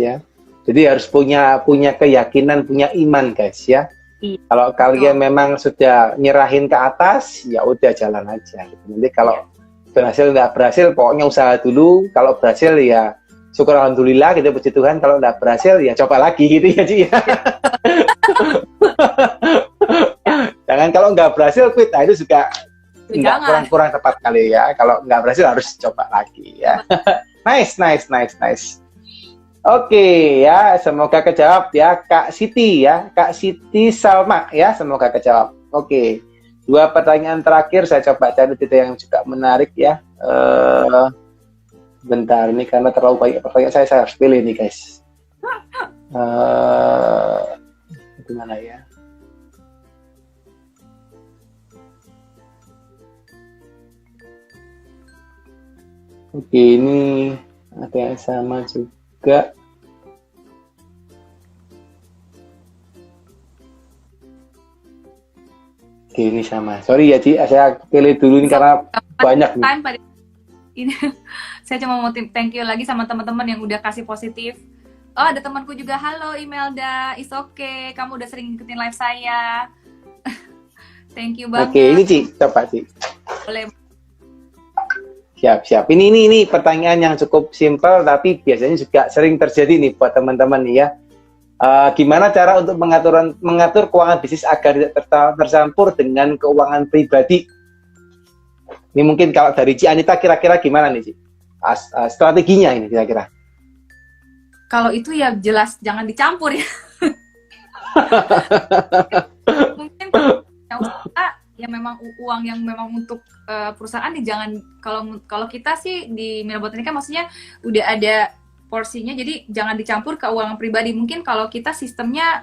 ya. Jadi harus punya keyakinan, punya iman guys ya. Iya. Kalau kalian memang sudah nyerahin ke atas, ya udah jalan aja. Gitu. Nanti kalau berhasil nggak berhasil, pokoknya usaha dulu. Kalau berhasil ya syukur alhamdulillah gitu, puji Tuhan. Kalau nggak berhasil ya coba lagi gitu ya, Ci. Jangan kalau nggak berhasil quit. Nah, itu juga nggak kurang tepat kali ya. Kalau nggak berhasil harus coba lagi ya. Nice. Oke ya, semoga kejawab ya Kak Siti ya, Kak Siti Salma ya, semoga kejawab. Oke, 2 pertanyaan terakhir saya coba cari titik yang juga menarik ya. Bentar ini karena terlalu banyak pertanyaan saya harus pilih nih guys. Gimana ya? Oke, ini ada yang sama juga. Oke, ini sama. Sorry ya, Ci, saya pilih dulu ini karena banyak nih. Ini saya cuma mau thank you lagi sama teman-teman yang udah kasih positif. Oh, ada temanku juga, halo Imelda, it's okay, kamu udah sering ngikutin live saya. Thank you banget. Oke, ini Ci, coba Ci. Boleh. Siap. Ini pertanyaan yang cukup simpel tapi biasanya juga sering terjadi nih buat teman-teman nih ya. Gimana cara untuk mengatur keuangan bisnis agar tidak tercampur dengan keuangan pribadi? Ini mungkin kalau dari Ci Anita kira-kira gimana nih Ci? Strateginya ini kira-kira. Kalau itu ya jelas jangan dicampur ya. Mungkin yang usaha ya memang uang yang memang untuk perusahaan jangan, kalau kita sih di Mirabotanika maksudnya udah ada porsinya, jadi jangan dicampur ke keuangan pribadi. Mungkin kalau kita sistemnya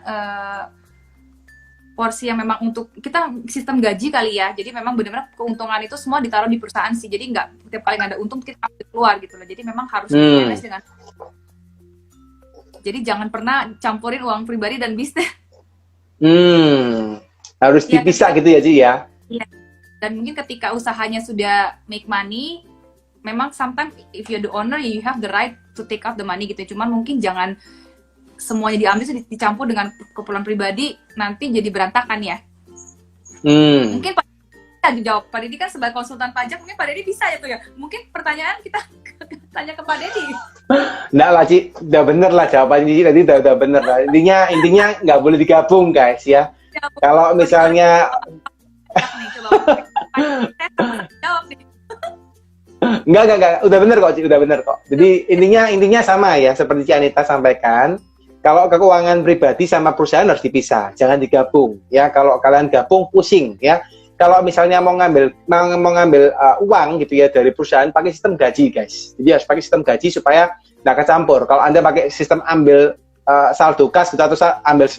porsi yang memang untuk kita sistem gaji kali ya, jadi memang benar-benar keuntungan itu semua ditaruh di perusahaan sih, jadi nggak tiap kali nggak ada untung kita ambil keluar gitu loh. Jadi memang harus manage dengan, jadi jangan pernah campurin uang pribadi dan bisnis. Harus dipisah gitu ya Ci ya. Iya. Dan mungkin ketika usahanya sudah make money, memang sometimes if you're the owner, you have the right to take out the money gitu. Cuman mungkin jangan semuanya diambil dicampur dengan keperluan pribadi, nanti jadi berantakan ya. Mungkin Pak Didi dijawab. Pak Didi kan sebagai konsultan pajak, mungkin Pak Didi bisa ya tuh ya. Mungkin pertanyaan kita tanya ke Pak Didi. Enggak lah Ci, udah bener lah jawabannya Ci tadi udah bener lah. Intinya nggak boleh digabung guys ya. Kalau misalnya Enggak, udah bener kok, udah bener kok. Jadi intinya sama ya, seperti Ci Anita sampaikan. Kalau keuangan pribadi sama perusahaan harus dipisah, jangan digabung ya. Kalau kalian gabung pusing ya. Kalau misalnya mau ngambil uang gitu ya dari perusahaan, pakai sistem gaji guys. Jadi harus pakai sistem gaji supaya nggak kecampur. Kalau Anda pakai sistem ambil saldo kas gitu, atau ambil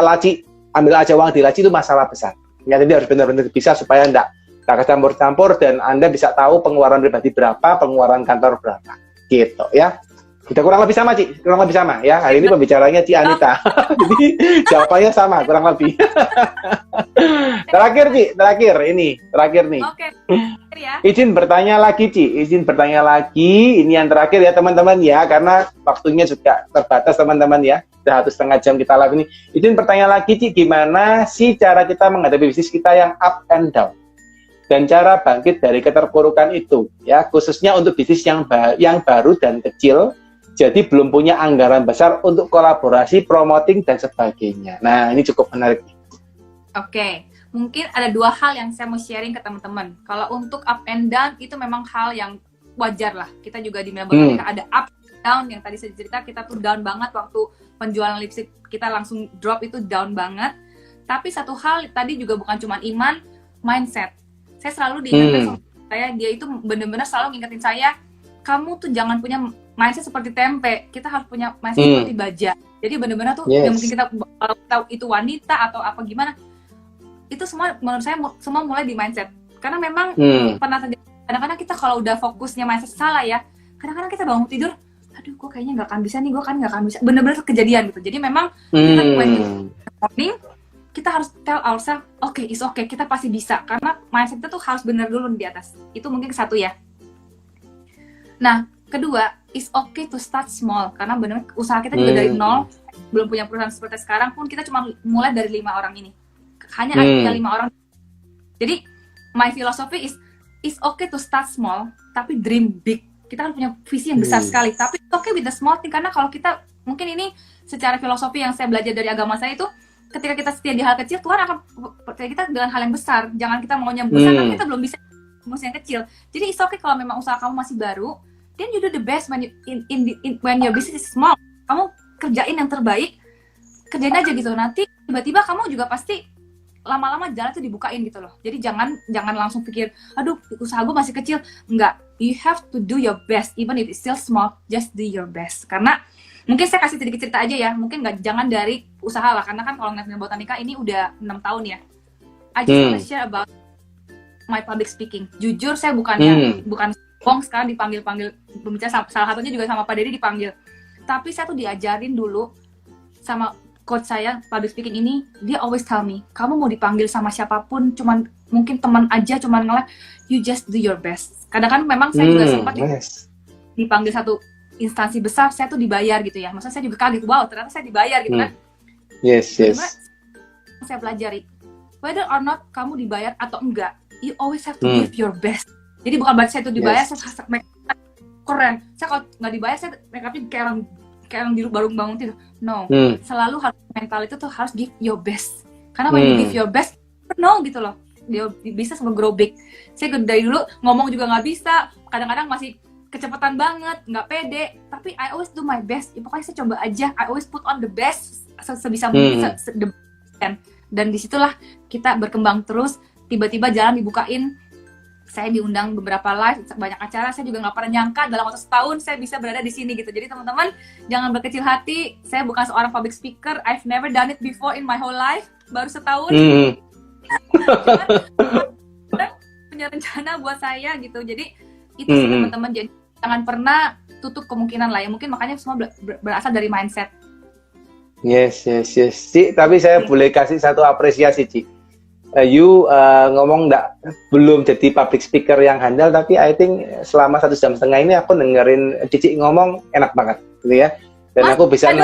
laci, ambil aja uang di laci, itu masalah besar. Ya, jadi harus benar-benar bisa supaya nggak kecampur-campur dan Anda bisa tahu pengeluaran pribadi berapa, pengeluaran kantor berapa, gitu ya. Kita kurang lebih sama Ci, kurang lebih sama ya. Hari ini pembicaranya Ci Anita, jadi jawabannya sama kurang lebih. Terakhir nih. Oke. Ya. Izin bertanya lagi Ci, Ini yang terakhir ya teman-teman ya, karena waktunya juga terbatas teman-teman ya. Sudah 1,5 jam kita live ini. Izin bertanya lagi Ci, gimana sih cara kita menghadapi bisnis kita yang up and down? Dan cara bangkit dari keterpurukan itu ya, khususnya untuk bisnis yang baru dan kecil, jadi belum punya anggaran besar untuk kolaborasi, promoting dan sebagainya. Nah, ini cukup menarik. Oke, mungkin ada 2 hal yang saya mau sharing ke teman-teman. Kalau untuk up and down itu memang hal yang wajar lah. Kita juga di Mirabotanika ada up and down. Yang tadi saya cerita, kita tuh down banget waktu penjualan lipstick kita langsung drop, itu down banget. Tapi satu hal tadi juga bukan cuma iman, mindset. Saya selalu diingatkan sama saya, dia itu benar-benar selalu ngingetin saya, kamu tuh jangan punya mindset seperti tempe, kita harus punya mindset seperti baja. Jadi benar-benar tuh yang mungkin kita, kalau kita itu wanita atau apa gimana, itu semua menurut saya semua mulai di mindset. Karena memang pernah terjadi, kadang-kadang kita kalau udah fokusnya mindset salah ya, kadang-kadang kita bangun tidur, aduh gue kayaknya nggak akan bisa nih, gue kan nggak akan bisa, benar-benar kejadian gitu. Jadi memang kita morning, kita harus tell ourselves, it's okay, kita pasti bisa. Karena mindset itu tuh harus benar dulu di atas. Itu mungkin satu ya. Nah, kedua, it's okay to start small. Karena benar usaha kita juga dari nol, belum punya perusahaan seperti sekarang pun, kita cuma mulai dari 5 orang ini. Hanya ada 5 orang. Jadi, my philosophy is, it's okay to start small, tapi dream big. Kita harus punya visi yang besar sekali. Tapi it's okay with the small thing. Karena kalau kita, mungkin ini secara filosofi yang saya belajar dari agama saya itu, ketika kita setia di hal kecil, Tuhan akan percaya kita dengan hal yang besar. Jangan kita maunya besar, tapi kita belum bisa yang kecil. Jadi it's okay kalau memang usaha kamu masih baru, then you do the best when when your business is small. Kamu kerjain yang terbaik, kerjain aja gitu. Nanti tiba-tiba kamu juga pasti lama-lama jalan tuh dibukain gitu loh. Jadi jangan langsung pikir, aduh usaha gue masih kecil. Enggak, you have to do your best, even if it's still small, just do your best. Karena mungkin saya kasih sedikit cerita aja ya, mungkin jangan dari usaha lah, karena kan kalau ngeliat Botanica ini udah 6 tahun ya. I just want to share about my public speaking. Jujur saya bukan bohong, sekarang dipanggil berbicara, salah satunya juga sama Pak Dedi dipanggil. Tapi saya tuh diajarin dulu sama coach saya public speaking ini, dia always tell me, kamu mau dipanggil sama siapapun, cuman mungkin teman aja, cuman nge-live, you just do your best. Kadang-kadang memang saya juga sempat dipanggil satu instansi besar, saya tuh dibayar gitu ya. Maksudnya saya juga kaget, wow ternyata saya dibayar gitu kan. Yes. Saya pelajari, whether or not kamu dibayar atau enggak, you always have to give your best. Jadi bukan berarti saya itu dibayar, saya make up keren. Saya kalau nggak dibayar, saya make upnya kayak orang baru bangun tidur. No, selalu harus mental itu tuh harus give your best. Karena when you give your best, no gitu loh. Dia bisa sama grow big. Saya dari dulu ngomong juga nggak bisa, kadang-kadang masih kecepatan banget, nggak pede, tapi I always do my best. Ya, pokoknya saya coba aja, I always put on the best sebisa mungkin, dan disitulah kita berkembang terus. Tiba-tiba jalan dibukain, saya diundang beberapa live, banyak acara. Saya juga nggak pernah nyangka dalam waktu setahun saya bisa berada di sini gitu. Jadi teman-teman jangan berkecil hati. Saya bukan seorang public speaker, I've never done it before in my whole life. Baru setahun. Punya rencana buat saya gitu. Jadi itu sih teman-teman, jadi jangan pernah tutup kemungkinan lah ya. Mungkin makanya semua berasal dari mindset. Yes. Ci, tapi saya boleh kasih satu apresiasi, Ci. You ngomong belum jadi public speaker yang handal, tapi I think selama 1,5 jam ini aku dengerin Cici ngomong enak banget gitu ya. Dan aku bisa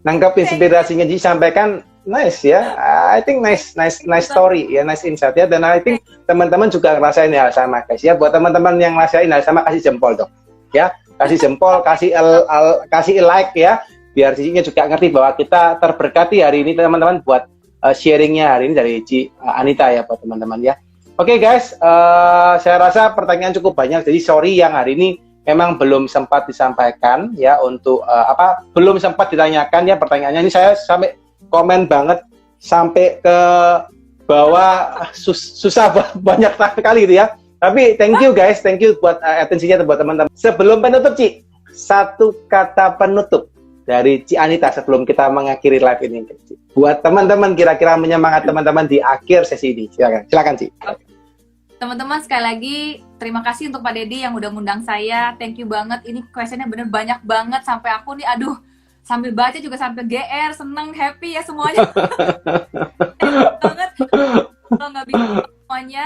nangkep inspirasinya Cici sampaikan, nice ya. I think nice story ya, nice insight ya. Dan I think teman-teman juga ngerasain hal sama guys ya. Buat teman-teman yang ngerasain hal sama, kasih jempol dong ya. Kasih jempol, kasih like ya, biar Cicinya juga ngerti bahwa kita terberkati hari ini teman-teman, buat sharingnya hari ini dari Anita ya buat teman-teman ya. Oke guys, saya rasa pertanyaan cukup banyak, jadi sorry yang hari ini memang belum sempat disampaikan ya, untuk belum sempat ditanyakan ya pertanyaannya. Ini saya sampai komen banget sampai ke bawah, susah banyak sekali gitu ya. Tapi thank you guys, thank you buat atensinya buat teman-teman. Sebelum penutup Ci, satu kata penutup dari Ci Anita sebelum kita mengakhiri live ini, buat teman-teman, kira-kira menyemangat teman-teman di akhir sesi ini. Silakan Ci. Teman-teman, sekali lagi terima kasih untuk Pak Dedi yang udah ngundang saya. Thank you banget. Ini questionnya bener banyak banget sampai aku nih, aduh, sambil baca juga sampai GR, seneng, happy ya semuanya. Banget. Kalau nggak bisa semuanya,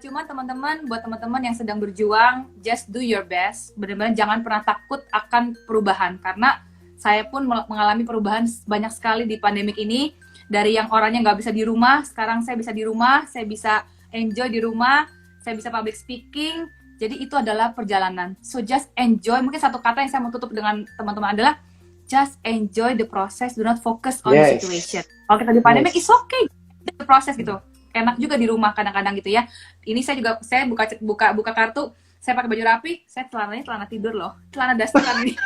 cuman teman-teman, buat teman-teman yang sedang berjuang, just do your best. Bener-bener jangan pernah takut akan perubahan, karena saya pun mengalami perubahan banyak sekali di pandemik ini. Dari yang orangnya nggak bisa di rumah, sekarang saya bisa di rumah, saya bisa enjoy di rumah, saya bisa public speaking. Jadi itu adalah perjalanan. So just enjoy. Mungkin satu kata yang saya mau tutup dengan teman-teman adalah just enjoy the process, do not focus on the situation. Kalau kita di pandemik, it's okay, the process gitu. Enak juga di rumah kadang-kadang gitu ya. Ini saya buka kartu. Saya pakai baju rapi, saya celananya celana tidur loh, celana daster kan ini.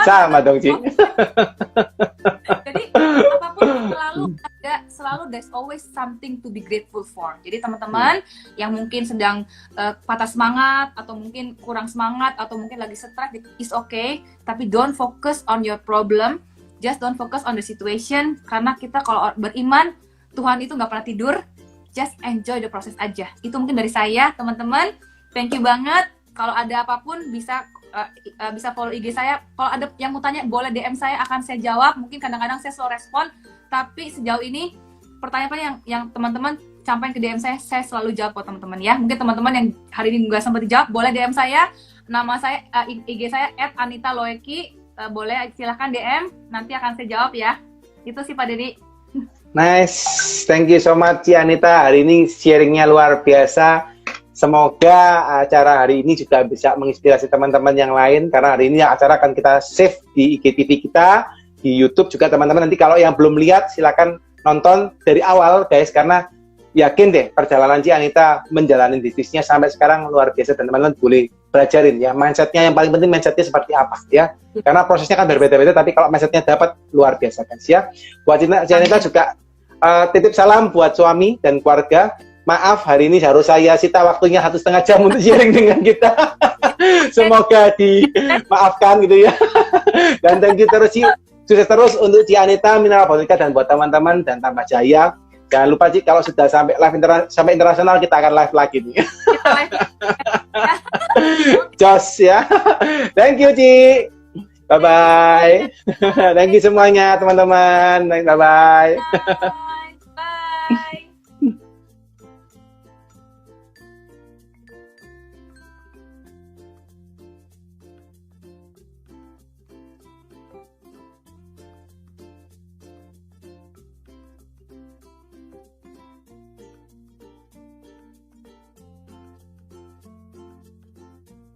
Sama dong Ci. Jadi apapun selalu there's always something to be grateful for. Jadi teman-teman yang mungkin sedang patah semangat, atau mungkin kurang semangat, atau mungkin lagi stres, it's okay. Tapi don't focus on your problem, just don't focus on the situation. Karena kita kalau beriman, Tuhan itu nggak pernah tidur. Just enjoy the process aja. Itu mungkin dari saya, teman-teman. Thank you banget. Kalau ada apapun bisa follow IG saya. Kalau ada yang mau tanya, boleh DM saya, akan saya jawab. Mungkin kadang-kadang saya slow respon, tapi sejauh ini pertanyaan yang teman-teman sampaikan ke DM saya selalu jawab kok teman-teman ya. Mungkin teman-teman yang hari ini nggak sempat dijawab, boleh DM saya. Nama saya IG saya @anitaloeki. Boleh silahkan DM, nanti akan saya jawab ya. Itu sih Pak Dedi. Nice, thank you so much Ci Anita. Hari ini sharingnya luar biasa. Semoga acara hari ini juga bisa menginspirasi teman-teman yang lain, karena hari ini acara akan kita save di IGTV kita. di YouTube juga teman-teman. Nanti kalau yang belum lihat silakan nonton dari awal guys, karena yakin deh perjalanan Ci Anita menjalani bisnisnya sampai sekarang luar biasa, dan teman-teman boleh belajarin ya mindsetnya, yang paling penting mindsetnya seperti apa ya, karena prosesnya kan berbeda-beda, tapi kalau mindsetnya dapat luar biasa guys ya. Buat Ci Anita juga titip salam buat suami dan keluarga. Maaf hari ini harus saya sita waktunya 1,5 jam untuk sharing dengan kita. Semoga dimaafkan gitu ya. Dan thank you terus Ci, sukses terus untuk Ci Anita Mineral Botanica, dan buat teman-teman dan tambah jaya. Jangan lupa Ci, kalau sudah sampai live sampai internasional kita akan live lagi nih. Kita live. Jos ya. Thank you Ci. Bye bye. Thank you semuanya teman-teman. Bye bye. Bye.